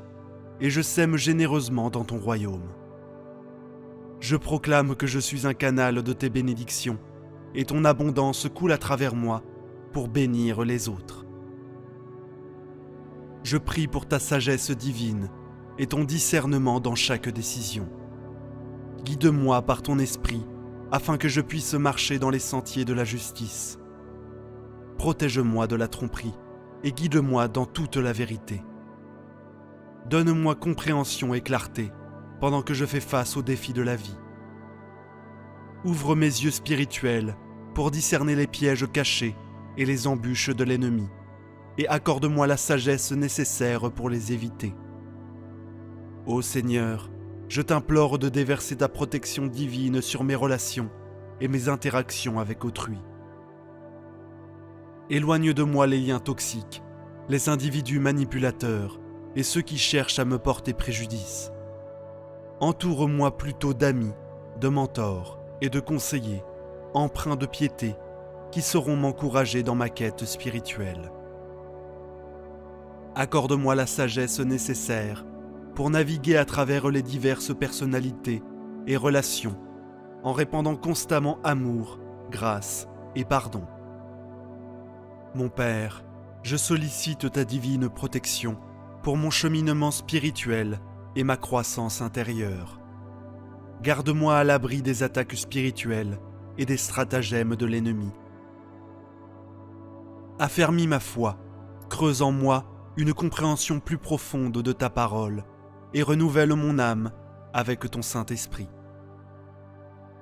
et je sème généreusement dans ton royaume. Je proclame que je suis un canal de tes bénédictions, et ton abondance coule à travers moi pour bénir les autres. Je prie pour ta sagesse divine et ton discernement dans chaque décision. Guide-moi par ton esprit, afin que je puisse marcher dans les sentiers de la justice. Protège-moi de la tromperie et guide-moi dans toute la vérité. Donne-moi compréhension et clarté pendant que je fais face aux défis de la vie. Ouvre mes yeux spirituels pour discerner les pièges cachés et les embûches de l'ennemi, et accorde-moi la sagesse nécessaire pour les éviter. Ô Seigneur, je t'implore de déverser ta protection divine sur mes relations et mes interactions avec autrui. Éloigne de moi les liens toxiques, les individus manipulateurs et ceux qui cherchent à me porter préjudice. Entoure-moi plutôt d'amis, de mentors et de conseillers, empreints de piété, qui sauront m'encourager dans ma quête spirituelle. Accorde-moi la sagesse nécessaire pour naviguer à travers les diverses personnalités et relations, en répandant constamment amour, grâce et pardon. Mon Père, je sollicite ta divine protection pour mon cheminement spirituel et ma croissance intérieure. Garde-moi à l'abri des attaques spirituelles et des stratagèmes de l'ennemi. Affermis ma foi, creuse en moi une compréhension plus profonde de ta parole et renouvelle mon âme avec ton Saint-Esprit.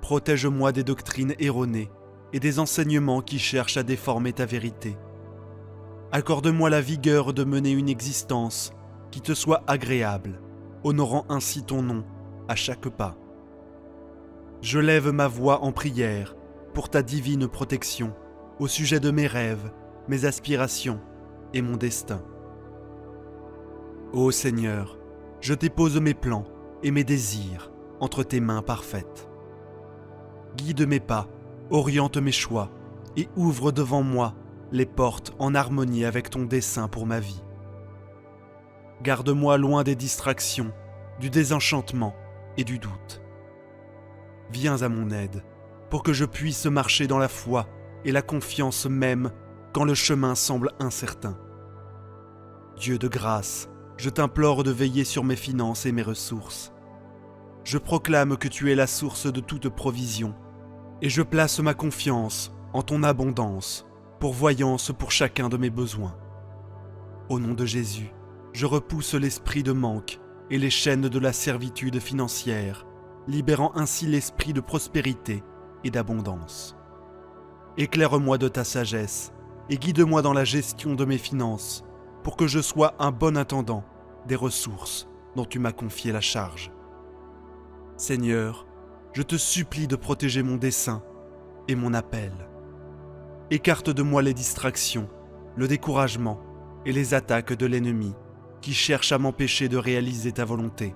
Protège-moi des doctrines erronées et des enseignements qui cherchent à déformer ta vérité. Accorde-moi la vigueur de mener une existence qui te soit agréable, honorant ainsi ton nom à chaque pas. Je lève ma voix en prière pour ta divine protection au sujet de mes rêves, mes aspirations et mon destin. Ô Seigneur, je dépose mes plans et mes désirs entre tes mains parfaites. Guide mes pas, oriente mes choix et ouvre devant moi les portes en harmonie avec ton dessein pour ma vie. Garde-moi loin des distractions, du désenchantement et du doute. Viens à mon aide pour que je puisse marcher dans la foi et la confiance même quand le chemin semble incertain. Dieu de grâce, je t'implore de veiller sur mes finances et mes ressources. Je proclame que tu es la source de toute provision et je place ma confiance en ton abondance, pourvoyance pour chacun de mes besoins. Au nom de Jésus, je repousse l'esprit de manque et les chaînes de la servitude financière, libérant ainsi l'esprit de prospérité et d'abondance. Éclaire-moi de ta sagesse et guide-moi dans la gestion de mes finances pour que je sois un bon intendant des ressources dont tu m'as confié la charge. Seigneur, je te supplie de protéger mon dessein et mon appel. Écarte de moi les distractions, le découragement et les attaques de l'ennemi qui cherchent à m'empêcher de réaliser ta volonté.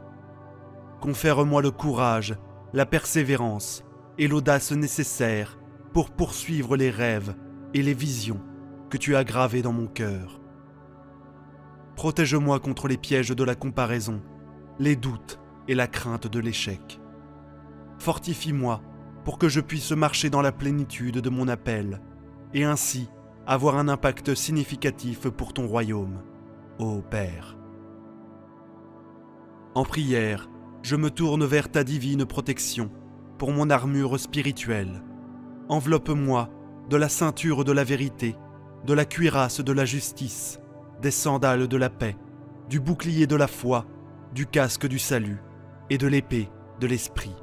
Confère-moi le courage, la persévérance et l'audace nécessaires pour poursuivre les rêves et les visions que tu as gravés dans mon cœur. Protège-moi contre les pièges de la comparaison, les doutes et la crainte de l'échec. Fortifie-moi pour que je puisse marcher dans la plénitude de mon appel et ainsi avoir un impact significatif pour ton royaume, ô Père. En prière, je me tourne vers ta divine protection pour mon armure spirituelle. Enveloppe-moi de la ceinture de la vérité, de la cuirasse de la justice, des sandales de la paix, du bouclier de la foi, du casque du salut et de l'épée de l'esprit.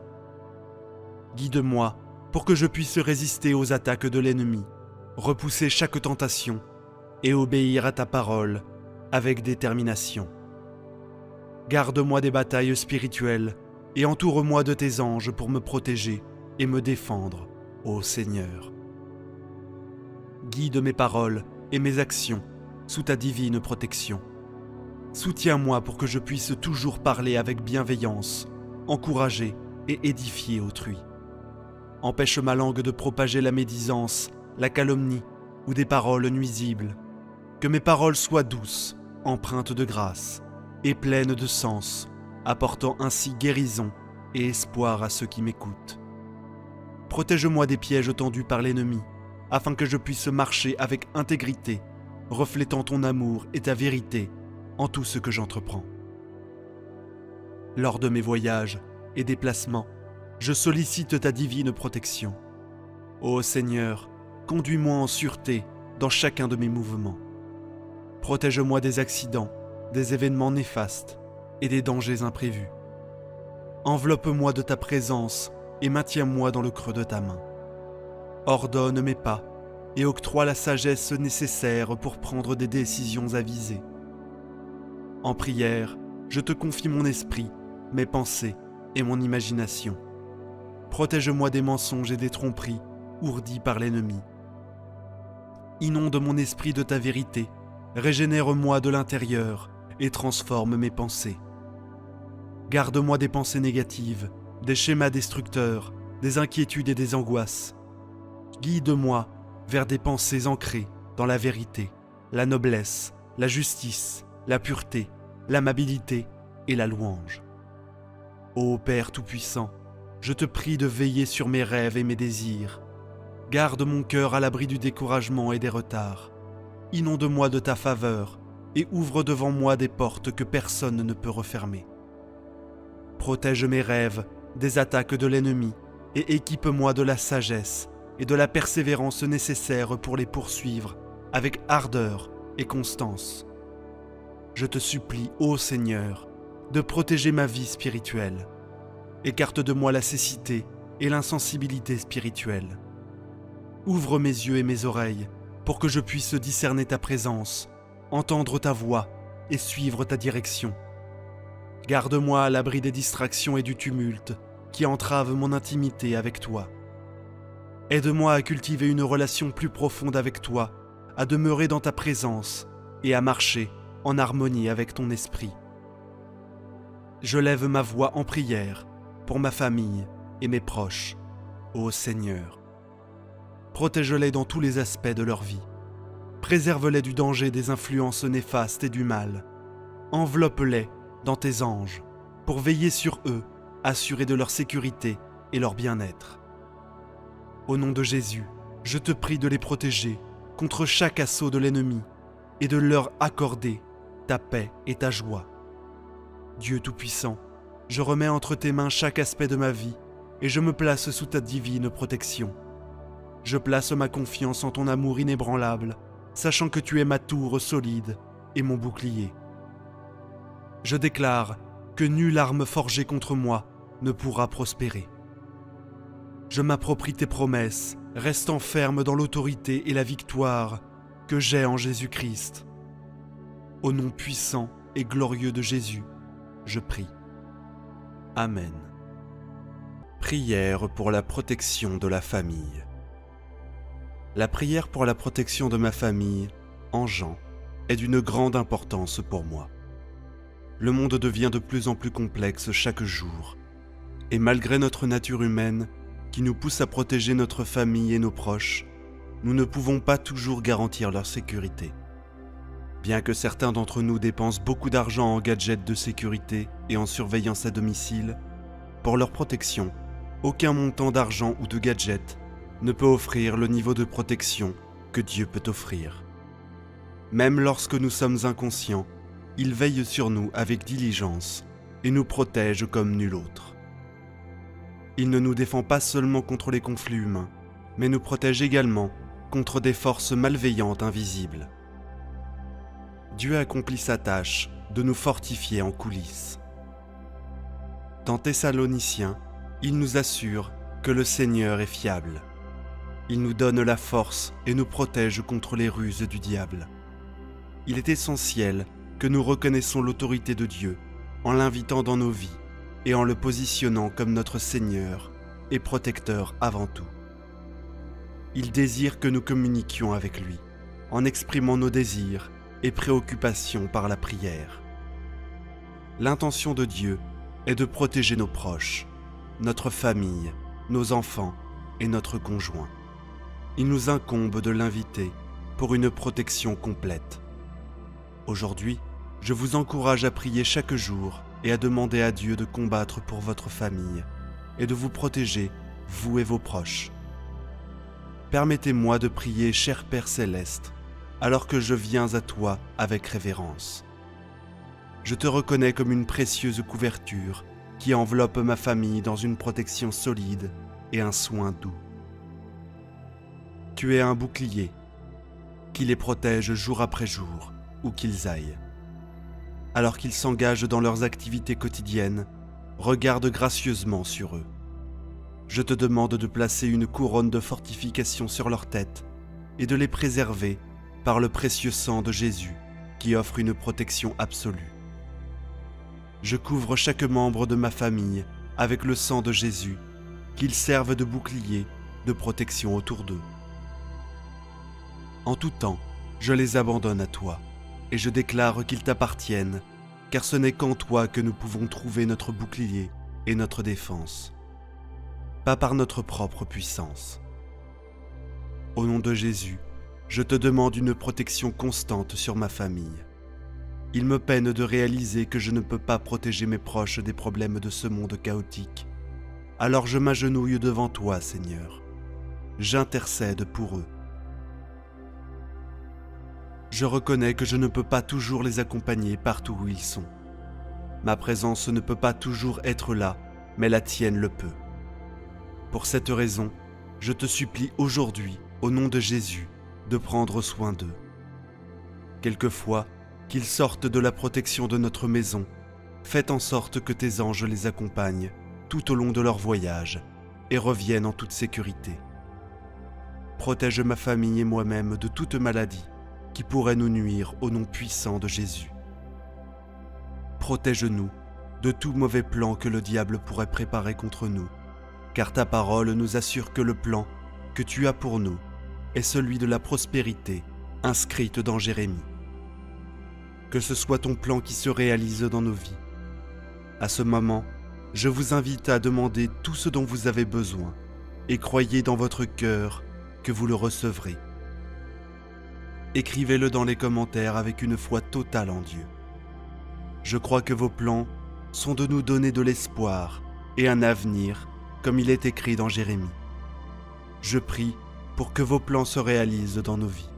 Guide-moi pour que je puisse résister aux attaques de l'ennemi, repousser chaque tentation et obéir à ta parole avec détermination. Garde-moi des batailles spirituelles et entoure-moi de tes anges pour me protéger et me défendre, ô Seigneur. Guide mes paroles et mes actions sous ta divine protection. Soutiens-moi pour que je puisse toujours parler avec bienveillance, encourager et édifier autrui. Empêche ma langue de propager la médisance, la calomnie ou des paroles nuisibles. Que mes paroles soient douces, empreintes de grâce et pleines de sens, apportant ainsi guérison et espoir à ceux qui m'écoutent. Protège-moi des pièges tendus par l'ennemi, afin que je puisse marcher avec intégrité, reflétant ton amour et ta vérité en tout ce que j'entreprends. Lors de mes voyages et déplacements, je sollicite ta divine protection. Ô Seigneur, conduis-moi en sûreté dans chacun de mes mouvements. Protège-moi des accidents, des événements néfastes et des dangers imprévus. Enveloppe-moi de ta présence et maintiens-moi dans le creux de ta main. Ordonne mes pas et octroie la sagesse nécessaire pour prendre des décisions avisées. En prière, je te confie mon esprit, mes pensées et mon imagination. Protège-moi des mensonges et des tromperies ourdis par l'ennemi. Inonde mon esprit de ta vérité, régénère-moi de l'intérieur et transforme mes pensées. Garde-moi des pensées négatives, des schémas destructeurs, des inquiétudes et des angoisses. Guide-moi vers des pensées ancrées dans la vérité, la noblesse, la justice, la pureté, l'amabilité et la louange. Ô Père Tout-Puissant, je te prie de veiller sur mes rêves et mes désirs. Garde mon cœur à l'abri du découragement et des retards. Inonde-moi de ta faveur et ouvre devant moi des portes que personne ne peut refermer. Protège mes rêves des attaques de l'ennemi et équipe-moi de la sagesse et de la persévérance nécessaires pour les poursuivre avec ardeur et constance. Je te supplie, ô Seigneur, de protéger ma vie spirituelle. Écarte de moi la cécité et l'insensibilité spirituelle. Ouvre mes yeux et mes oreilles pour que je puisse discerner ta présence, entendre ta voix et suivre ta direction. Garde-moi à l'abri des distractions et du tumulte qui entravent mon intimité avec toi. Aide-moi à cultiver une relation plus profonde avec toi, à demeurer dans ta présence et à marcher en harmonie avec ton esprit. Je lève ma voix en prière pour ma famille et mes proches, ô Seigneur. Protège-les dans tous les aspects de leur vie. Préserve-les du danger des influences néfastes et du mal. Enveloppe-les dans tes anges pour veiller sur eux, assurés de leur sécurité et leur bien-être. Au nom de Jésus, je te prie de les protéger contre chaque assaut de l'ennemi et de leur accorder ta paix et ta joie. Dieu Tout-Puissant, je remets entre tes mains chaque aspect de ma vie et je me place sous ta divine protection. Je place ma confiance en ton amour inébranlable, sachant que tu es ma tour solide et mon bouclier. Je déclare que nulle arme forgée contre moi ne pourra prospérer. Je m'approprie tes promesses, restant ferme dans l'autorité et la victoire que j'ai en Jésus-Christ. Au nom puissant et glorieux de Jésus, je prie. Amen. Prière pour la protection de la famille. La prière pour la protection de ma famille, en Jean, est d'une grande importance pour moi. Le monde devient de plus en plus complexe chaque jour, et malgré notre nature humaine, qui nous poussent à protéger notre famille et nos proches, nous ne pouvons pas toujours garantir leur sécurité. Bien que certains d'entre nous dépensent beaucoup d'argent en gadgets de sécurité et en surveillance à domicile, pour leur protection, aucun montant d'argent ou de gadgets ne peut offrir le niveau de protection que Dieu peut offrir. Même lorsque nous sommes inconscients, il veille sur nous avec diligence et nous protège comme nul autre. Il ne nous défend pas seulement contre les conflits humains, mais nous protège également contre des forces malveillantes invisibles. Dieu accomplit sa tâche de nous fortifier en coulisses. Dans Thessaloniciens, il nous assure que le Seigneur est fiable. Il nous donne la force et nous protège contre les ruses du diable. Il est essentiel que nous reconnaissons l'autorité de Dieu en l'invitant dans nos vies et en le positionnant comme notre Seigneur et protecteur avant tout. Il désire que nous communiquions avec lui en exprimant nos désirs et préoccupations par la prière. L'intention de Dieu est de protéger nos proches, notre famille, nos enfants et notre conjoint. Il nous incombe de l'inviter pour une protection complète. Aujourd'hui, je vous encourage à prier chaque jour et à demander à Dieu de combattre pour votre famille et de vous protéger, vous et vos proches. Permettez-moi de prier, cher Père Céleste, alors que je viens à toi avec révérence. Je te reconnais comme une précieuse couverture qui enveloppe ma famille dans une protection solide et un soin doux. Tu es un bouclier qui les protège jour après jour, où qu'ils aillent. Alors qu'ils s'engagent dans leurs activités quotidiennes, regarde gracieusement sur eux. Je te demande de placer une couronne de fortification sur leur tête et de les préserver par le précieux sang de Jésus qui offre une protection absolue. Je couvre chaque membre de ma famille avec le sang de Jésus, qu'ils servent de bouclier, de protection autour d'eux. En tout temps, je les abandonne à toi, et je déclare qu'ils t'appartiennent, car ce n'est qu'en toi que nous pouvons trouver notre bouclier et notre défense, pas par notre propre puissance. Au nom de Jésus, je te demande une protection constante sur ma famille. Il me peine de réaliser que je ne peux pas protéger mes proches des problèmes de ce monde chaotique. Alors je m'agenouille devant toi, Seigneur. J'intercède pour eux. Je reconnais que je ne peux pas toujours les accompagner partout où ils sont. Ma présence ne peut pas toujours être là, mais la tienne le peut. Pour cette raison, je te supplie aujourd'hui, au nom de Jésus, de prendre soin d'eux. Quelquefois, qu'ils sortent de la protection de notre maison, faites en sorte que tes anges les accompagnent tout au long de leur voyage et reviennent en toute sécurité. Protège ma famille et moi-même de toute maladie qui pourrait nous nuire au nom puissant de Jésus. Protège-nous de tout mauvais plan que le diable pourrait préparer contre nous, car ta parole nous assure que le plan que tu as pour nous est celui de la prospérité inscrite dans Jérémie. Que ce soit ton plan qui se réalise dans nos vies. À ce moment, je vous invite à demander tout ce dont vous avez besoin et croyez dans votre cœur que vous le recevrez. Écrivez-le dans les commentaires avec une foi totale en Dieu. Je crois que vos plans sont de nous donner de l'espoir et un avenir, comme il est écrit dans Jérémie. Je prie pour que vos plans se réalisent dans nos vies.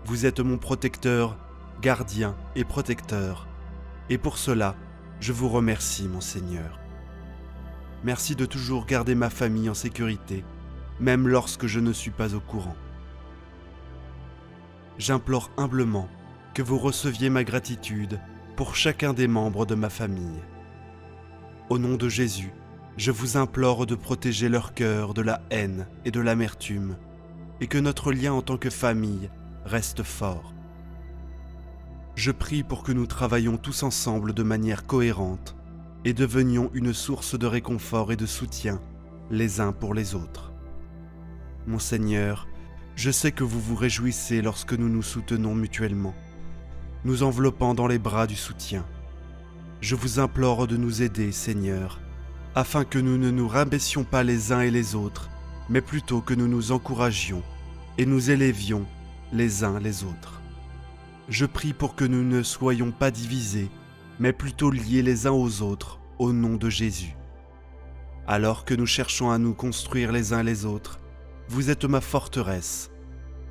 Vous êtes mon protecteur, gardien et protecteur, et pour cela, je vous remercie, mon Seigneur. Merci de toujours garder ma famille en sécurité, même lorsque je ne suis pas au courant. J'implore humblement que vous receviez ma gratitude pour chacun des membres de ma famille. Au nom de Jésus, je vous implore de protéger leur cœur de la haine et de l'amertume, et que notre lien en tant que famille reste fort. Je prie pour que nous travaillions tous ensemble de manière cohérente et devenions une source de réconfort et de soutien les uns pour les autres. Mon Seigneur, je sais que vous vous réjouissez lorsque nous nous soutenons mutuellement, nous enveloppant dans les bras du soutien. Je vous implore de nous aider, Seigneur, afin que nous ne nous rabaissions pas les uns et les autres, mais plutôt que nous nous encouragions et nous élevions les uns les autres. Je prie pour que nous ne soyons pas divisés, mais plutôt liés les uns aux autres au nom de Jésus. Alors que nous cherchons à nous construire les uns les autres, vous êtes ma forteresse,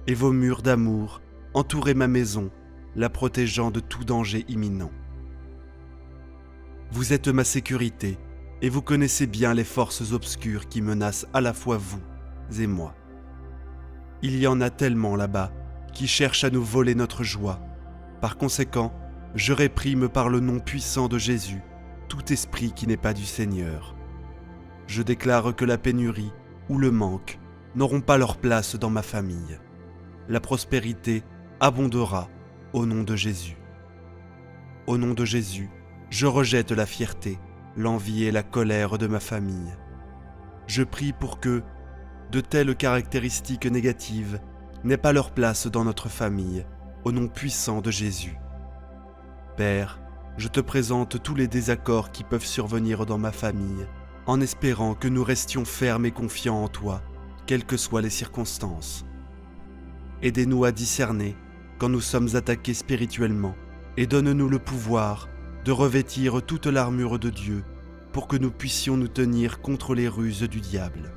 et vos murs d'amour entourez ma maison, la protégeant de tout danger imminent. Vous êtes ma sécurité, et vous connaissez bien les forces obscures qui menacent à la fois vous et moi. Il y en a tellement là-bas qui cherchent à nous voler notre joie. Par conséquent, je réprime par le nom puissant de Jésus tout esprit qui n'est pas du Seigneur. Je déclare que la pénurie ou le manque n'auront pas leur place dans ma famille. La prospérité abondera au nom de Jésus. Au nom de Jésus, je rejette la fierté, l'envie et la colère de ma famille. Je prie pour que de telles caractéristiques négatives n'aient pas leur place dans notre famille, au nom puissant de Jésus. Père, je te présente tous les désaccords qui peuvent survenir dans ma famille, en espérant que nous restions fermes et confiants en toi, quelles que soient les circonstances. Aidez-nous à discerner quand nous sommes attaqués spirituellement, et donne-nous le pouvoir de revêtir toute l'armure de Dieu pour que nous puissions nous tenir contre les ruses du diable.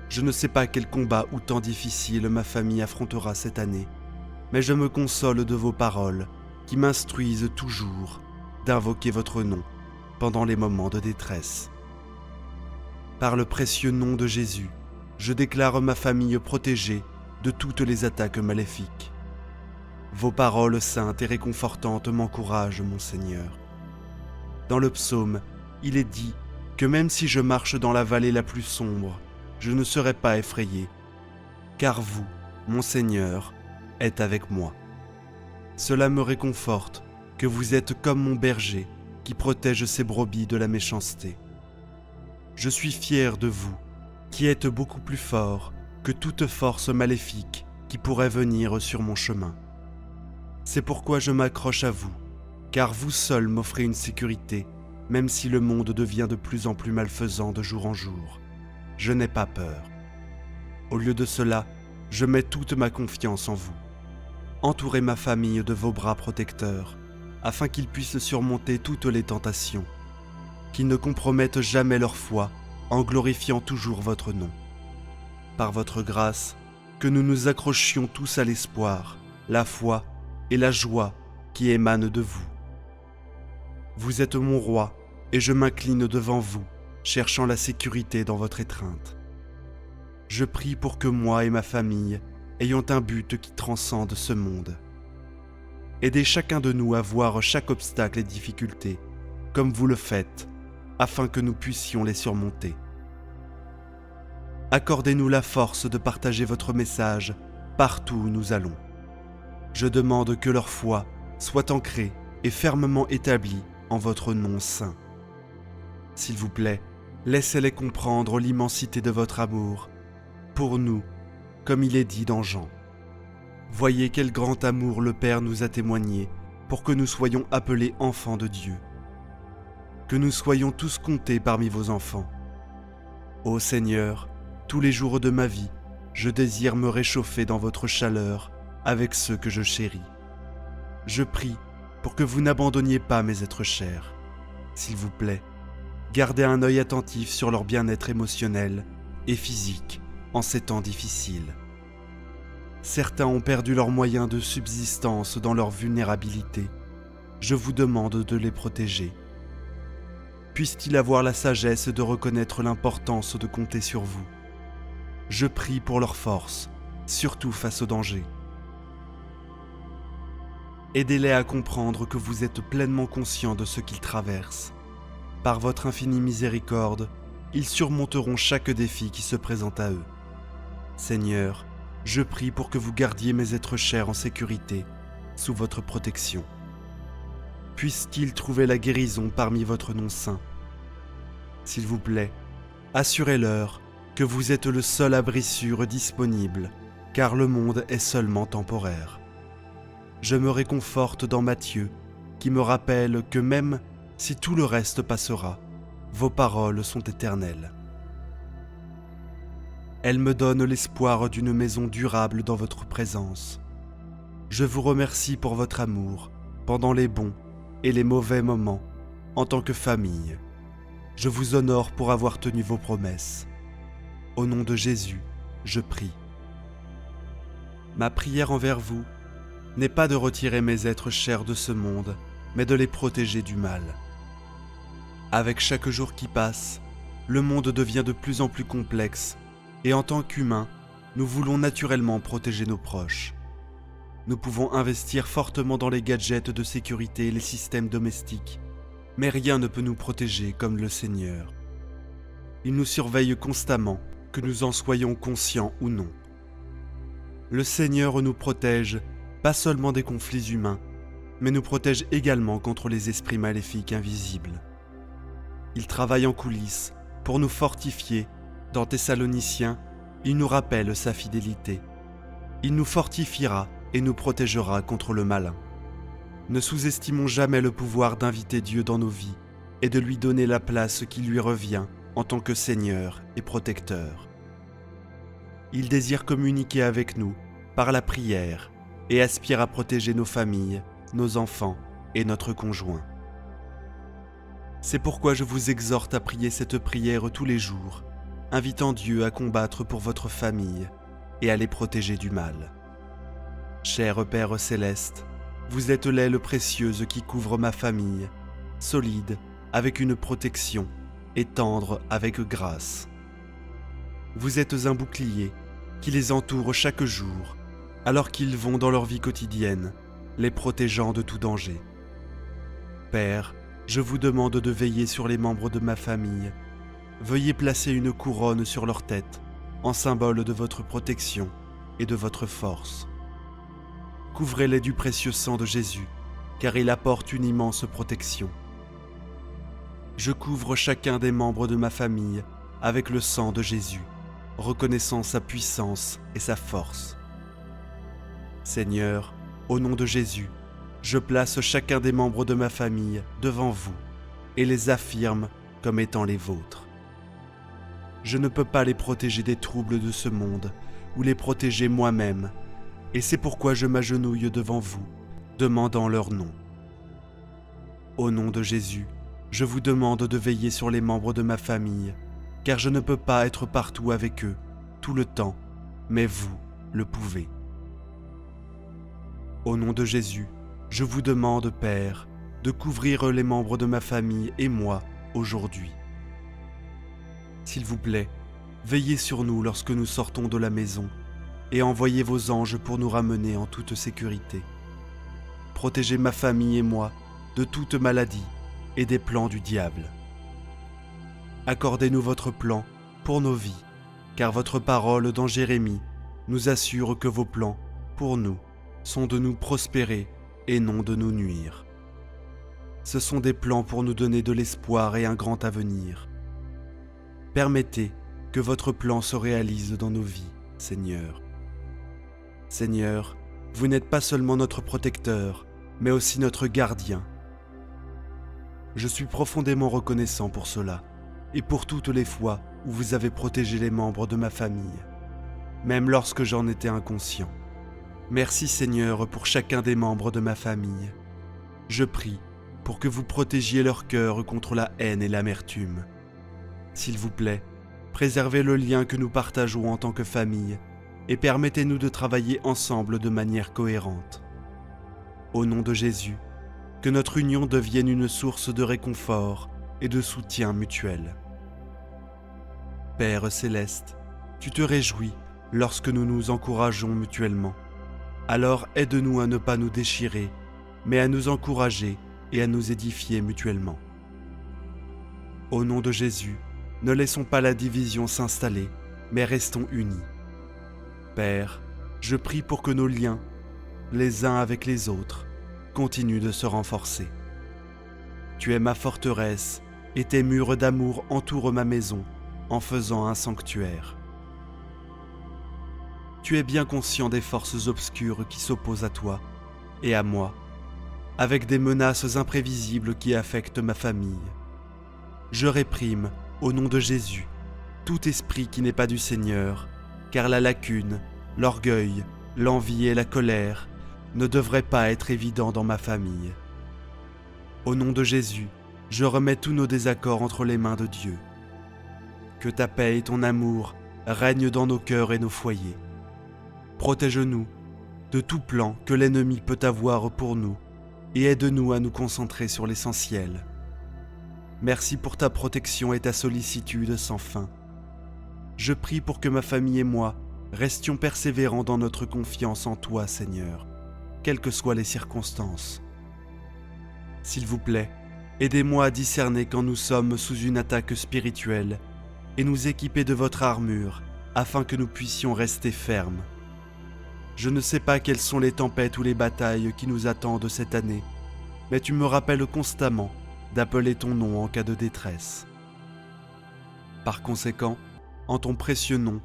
Je ne sais pas quel combat ou temps difficile ma famille affrontera cette année, mais je me console de vos paroles qui m'instruisent toujours d'invoquer votre nom pendant les moments de détresse. Par le précieux nom de Jésus, je déclare ma famille protégée de toutes les attaques maléfiques. Vos paroles saintes et réconfortantes m'encouragent, mon Seigneur. Dans le psaume, il est dit que même si je marche dans la vallée la plus sombre, je ne serai pas effrayé, car vous, mon Seigneur, êtes avec moi. Cela me réconforte que vous êtes comme mon berger qui protège ses brebis de la méchanceté. Je suis fier de vous, qui êtes beaucoup plus fort que toute force maléfique qui pourrait venir sur mon chemin. C'est pourquoi je m'accroche à vous, car vous seul m'offrez une sécurité, même si le monde devient de plus en plus malfaisant de jour en jour. Je n'ai pas peur. Au lieu de cela, je mets toute ma confiance en vous. Entourez ma famille de vos bras protecteurs, afin qu'ils puissent surmonter toutes les tentations, qu'ils ne compromettent jamais leur foi en glorifiant toujours votre nom. Par votre grâce, que nous nous accrochions tous à l'espoir, la foi et la joie qui émanent de vous. Vous êtes mon roi, et je m'incline devant vous, cherchant la sécurité dans votre étreinte. Je prie pour que moi et ma famille ayons un but qui transcende ce monde. Aidez chacun de nous à voir chaque obstacle et difficulté, comme vous le faites, afin que nous puissions les surmonter. Accordez-nous la force de partager votre message partout où nous allons. Je demande que leur foi soit ancrée et fermement établie en votre nom saint. S'il vous plaît, laissez-les comprendre l'immensité de votre amour, pour nous, comme il est dit dans Jean. Voyez quel grand amour le Père nous a témoigné pour que nous soyons appelés enfants de Dieu. Que nous soyons tous comptés parmi vos enfants. Ô Seigneur, tous les jours de ma vie, je désire me réchauffer dans votre chaleur avec ceux que je chéris. Je prie pour que vous n'abandonniez pas mes êtres chers. S'il vous plaît, gardez un œil attentif sur leur bien-être émotionnel et physique en ces temps difficiles. Certains ont perdu leurs moyens de subsistance dans leur vulnérabilité. Je vous demande de les protéger. Puissent-ils avoir la sagesse de reconnaître l'importance de compter sur vous. Je prie pour leur force, surtout face au danger. Aidez-les à comprendre que vous êtes pleinement conscients de ce qu'ils traversent. Par votre infinie miséricorde, ils surmonteront chaque défi qui se présente à eux. Seigneur, je prie pour que vous gardiez mes êtres chers en sécurité, sous votre protection. Puissent-ils trouver la guérison parmi votre nom saint. S'il vous plaît, assurez-leur que vous êtes le seul abri sûr disponible, car le monde est seulement temporaire. Je me réconforte dans Matthieu, qui me rappelle que même Si tout le reste passera, vos paroles sont éternelles. Elles me donnent l'espoir d'une maison durable dans votre présence. Je vous remercie pour votre amour, pendant les bons et les mauvais moments, en tant que famille. Je vous honore pour avoir tenu vos promesses. Au nom de Jésus, je prie. Ma prière envers vous n'est pas de retirer mes êtres chers de ce monde, mais de les protéger du mal. Avec chaque jour qui passe, le monde devient de plus en plus complexe, et en tant qu'humains, nous voulons naturellement protéger nos proches. Nous pouvons investir fortement dans les gadgets de sécurité et les systèmes domestiques, mais rien ne peut nous protéger comme le Seigneur. Il nous surveille constamment, que nous en soyons conscients ou non. Le Seigneur nous protège, pas seulement des conflits humains, mais nous protège également contre les esprits maléfiques invisibles. Il travaille en coulisses pour nous fortifier. Dans Thessaloniciens, il nous rappelle sa fidélité. Il nous fortifiera et nous protégera contre le malin. Ne sous-estimons jamais le pouvoir d'inviter Dieu dans nos vies et de lui donner la place qui lui revient en tant que Seigneur et protecteur. Il désire communiquer avec nous par la prière et aspire à protéger nos familles, nos enfants et notre conjoint. C'est pourquoi je vous exhorte à prier cette prière tous les jours, invitant Dieu à combattre pour votre famille et à les protéger du mal. Cher Père céleste, vous êtes l'aile précieuse qui couvre ma famille, solide avec une protection et tendre avec grâce. Vous êtes un bouclier qui les entoure chaque jour, alors qu'ils vont dans leur vie quotidienne, les protégeant de tout danger. Père, je vous demande de veiller sur les membres de ma famille. Veuillez placer une couronne sur leur tête, en symbole de votre protection et de votre force. Couvrez-les du précieux sang de Jésus, car il apporte une immense protection. Je couvre chacun des membres de ma famille avec le sang de Jésus, reconnaissant sa puissance et sa force. Seigneur, au nom de Jésus, je place chacun des membres de ma famille devant vous et les affirme comme étant les vôtres. Je ne peux pas les protéger des troubles de ce monde ou les protéger moi-même, et c'est pourquoi je m'agenouille devant vous, demandant leur nom. Au nom de Jésus, je vous demande de veiller sur les membres de ma famille, car je ne peux pas être partout avec eux, tout le temps, mais vous le pouvez. Au nom de Jésus, je vous demande, Père, de couvrir les membres de ma famille et moi aujourd'hui. S'il vous plaît, veillez sur nous lorsque nous sortons de la maison et envoyez vos anges pour nous ramener en toute sécurité. Protégez ma famille et moi de toute maladie et des plans du diable. Accordez-nous votre plan pour nos vies, car votre parole dans Jérémie nous assure que vos plans, pour nous, sont de nous prospérer et non de nous nuire. Ce sont des plans pour nous donner de l'espoir et un grand avenir. Permettez que votre plan se réalise dans nos vies, Seigneur. Seigneur, vous n'êtes pas seulement notre protecteur, mais aussi notre gardien. Je suis profondément reconnaissant pour cela, et pour toutes les fois où vous avez protégé les membres de ma famille, même lorsque j'en étais inconscient. Merci Seigneur pour chacun des membres de ma famille. Je prie pour que vous protégiez leur cœur contre la haine et l'amertume. S'il vous plaît, préservez le lien que nous partageons en tant que famille et permettez-nous de travailler ensemble de manière cohérente. Au nom de Jésus, que notre union devienne une source de réconfort et de soutien mutuel. Père céleste, tu te réjouis lorsque nous nous encourageons mutuellement. Alors aide-nous à ne pas nous déchirer, mais à nous encourager et à nous édifier mutuellement. Au nom de Jésus, ne laissons pas la division s'installer, mais restons unis. Père, je prie pour que nos liens, les uns avec les autres, continuent de se renforcer. Tu es ma forteresse, et tes murs d'amour entourent ma maison, en faisant un sanctuaire. Tu es bien conscient des forces obscures qui s'opposent à toi et à moi. avec des menaces imprévisibles qui affectent ma famille. Je réprime, au nom de Jésus, tout esprit qui n'est pas du Seigneur, car la lacune, l'orgueil, l'envie et la colère ne devraient pas être évidents dans ma famille. Au nom de Jésus, je remets tous nos désaccords entre les mains de Dieu. Que ta paix et ton amour règnent dans nos cœurs et nos foyers. Protège-nous de tout plan que l'ennemi peut avoir pour nous et aide-nous à nous concentrer sur l'essentiel. Merci pour ta protection et ta sollicitude sans fin. Je prie pour que ma famille et moi restions persévérants dans notre confiance en toi, Seigneur, quelles que soient les circonstances. S'il vous plaît, aidez-moi à discerner quand nous sommes sous une attaque spirituelle et nous équiper de votre armure afin que nous puissions rester fermes. Je ne sais pas quelles sont les tempêtes ou les batailles qui nous attendent cette année, mais tu me rappelles constamment d'appeler ton nom en cas de détresse. Par conséquent, en ton précieux nom,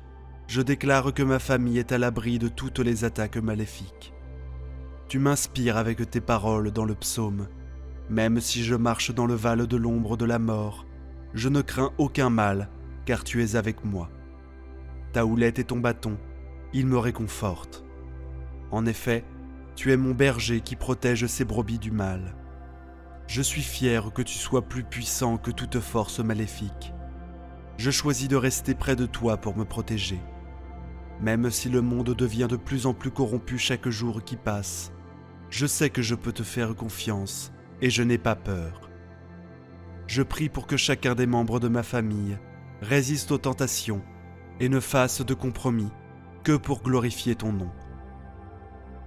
je déclare que ma famille est à l'abri de toutes les attaques maléfiques. Tu m'inspires avec tes paroles dans le psaume. Même si je marche dans le val de l'ombre de la mort, je ne crains aucun mal, car tu es avec moi. Ta houlette et ton bâton, ils me réconfortent. En effet, tu es mon berger qui protège ses brebis du mal. Je suis fier que tu sois plus puissant que toute force maléfique. Je choisis de rester près de toi pour me protéger. Même si le monde devient de plus en plus corrompu chaque jour qui passe, je sais que je peux te faire confiance et je n'ai pas peur. Je prie pour que chacun des membres de ma famille résiste aux tentations et ne fasse de compromis que pour glorifier ton nom.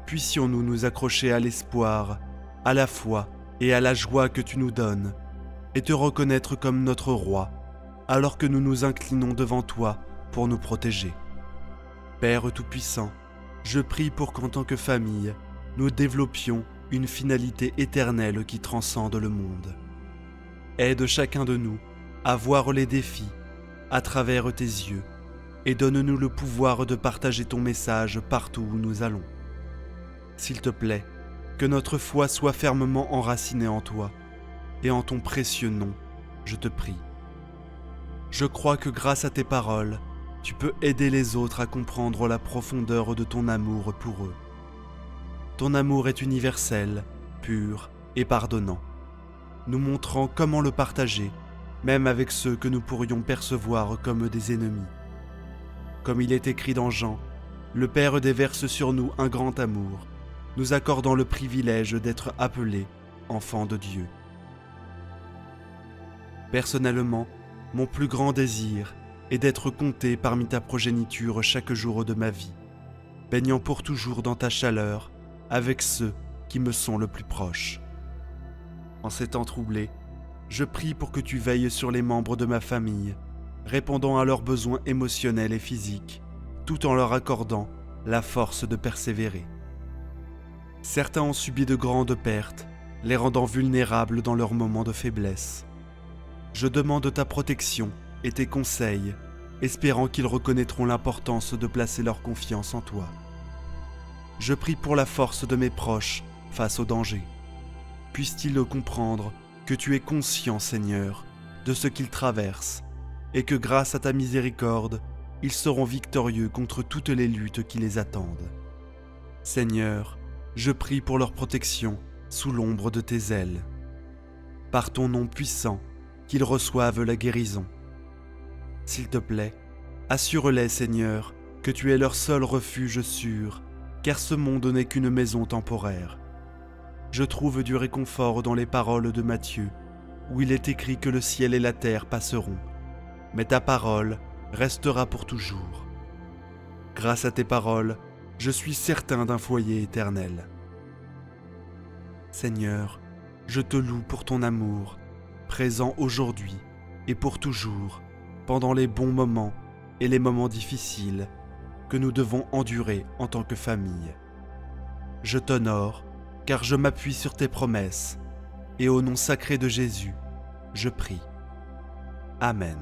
Puissions-nous nous accrocher à l'espoir, à la foi et à la joie que tu nous donnes, et te reconnaître comme notre roi, alors que nous nous inclinons devant toi pour nous protéger. Père Tout-Puissant, je prie pour qu'en tant que famille, nous développions une finalité éternelle qui transcende le monde. Aide chacun de nous à voir les défis à travers tes yeux et donne-nous le pouvoir de partager ton message partout où nous allons. S'il te plaît, que notre foi soit fermement enracinée en toi et en ton précieux nom, je te prie. Je crois que grâce à tes paroles, tu peux aider les autres à comprendre la profondeur de ton amour pour eux. Ton amour est universel, pur et pardonnant, nous montrant comment le partager, même avec ceux que nous pourrions percevoir comme des ennemis. Comme il est écrit dans Jean, le Père déverse sur nous un grand amour, nous accordant le privilège d'être appelés enfants de Dieu. Personnellement, mon plus grand désir est d'être compté parmi ta progéniture chaque jour de ma vie, baignant pour toujours dans ta chaleur avec ceux qui me sont le plus proches. En ces temps troublés, je prie pour que tu veilles sur les membres de ma famille, répondant à leurs besoins émotionnels et physiques, tout en leur accordant la force de persévérer. Certains ont subi de grandes pertes, les rendant vulnérables dans leurs moments de faiblesse. Je demande ta protection et tes conseils, espérant qu'ils reconnaîtront l'importance de placer leur confiance en toi. Je prie pour la force de mes proches face au danger. Puissent-ils comprendre que tu es conscient, Seigneur, de ce qu'ils traversent, et que grâce à ta miséricorde, ils seront victorieux contre toutes les luttes qui les attendent. Seigneur, je prie pour leur protection sous l'ombre de tes ailes. Par ton nom puissant, qu'ils reçoivent la guérison. S'il te plaît, assure-les, Seigneur, que tu es leur seul refuge sûr, car ce monde n'est qu'une maison temporaire. Je trouve du réconfort dans les paroles de Matthieu, où il est écrit que le ciel et la terre passeront, mais ta parole restera pour toujours. Grâce à tes paroles, je suis certain d'un foyer éternel. Seigneur, je te loue pour ton amour, présent aujourd'hui et pour toujours, pendant les bons moments et les moments difficiles que nous devons endurer en tant que famille. Je t'honore, car je m'appuie sur tes promesses, et au nom sacré de Jésus, je prie. Amen.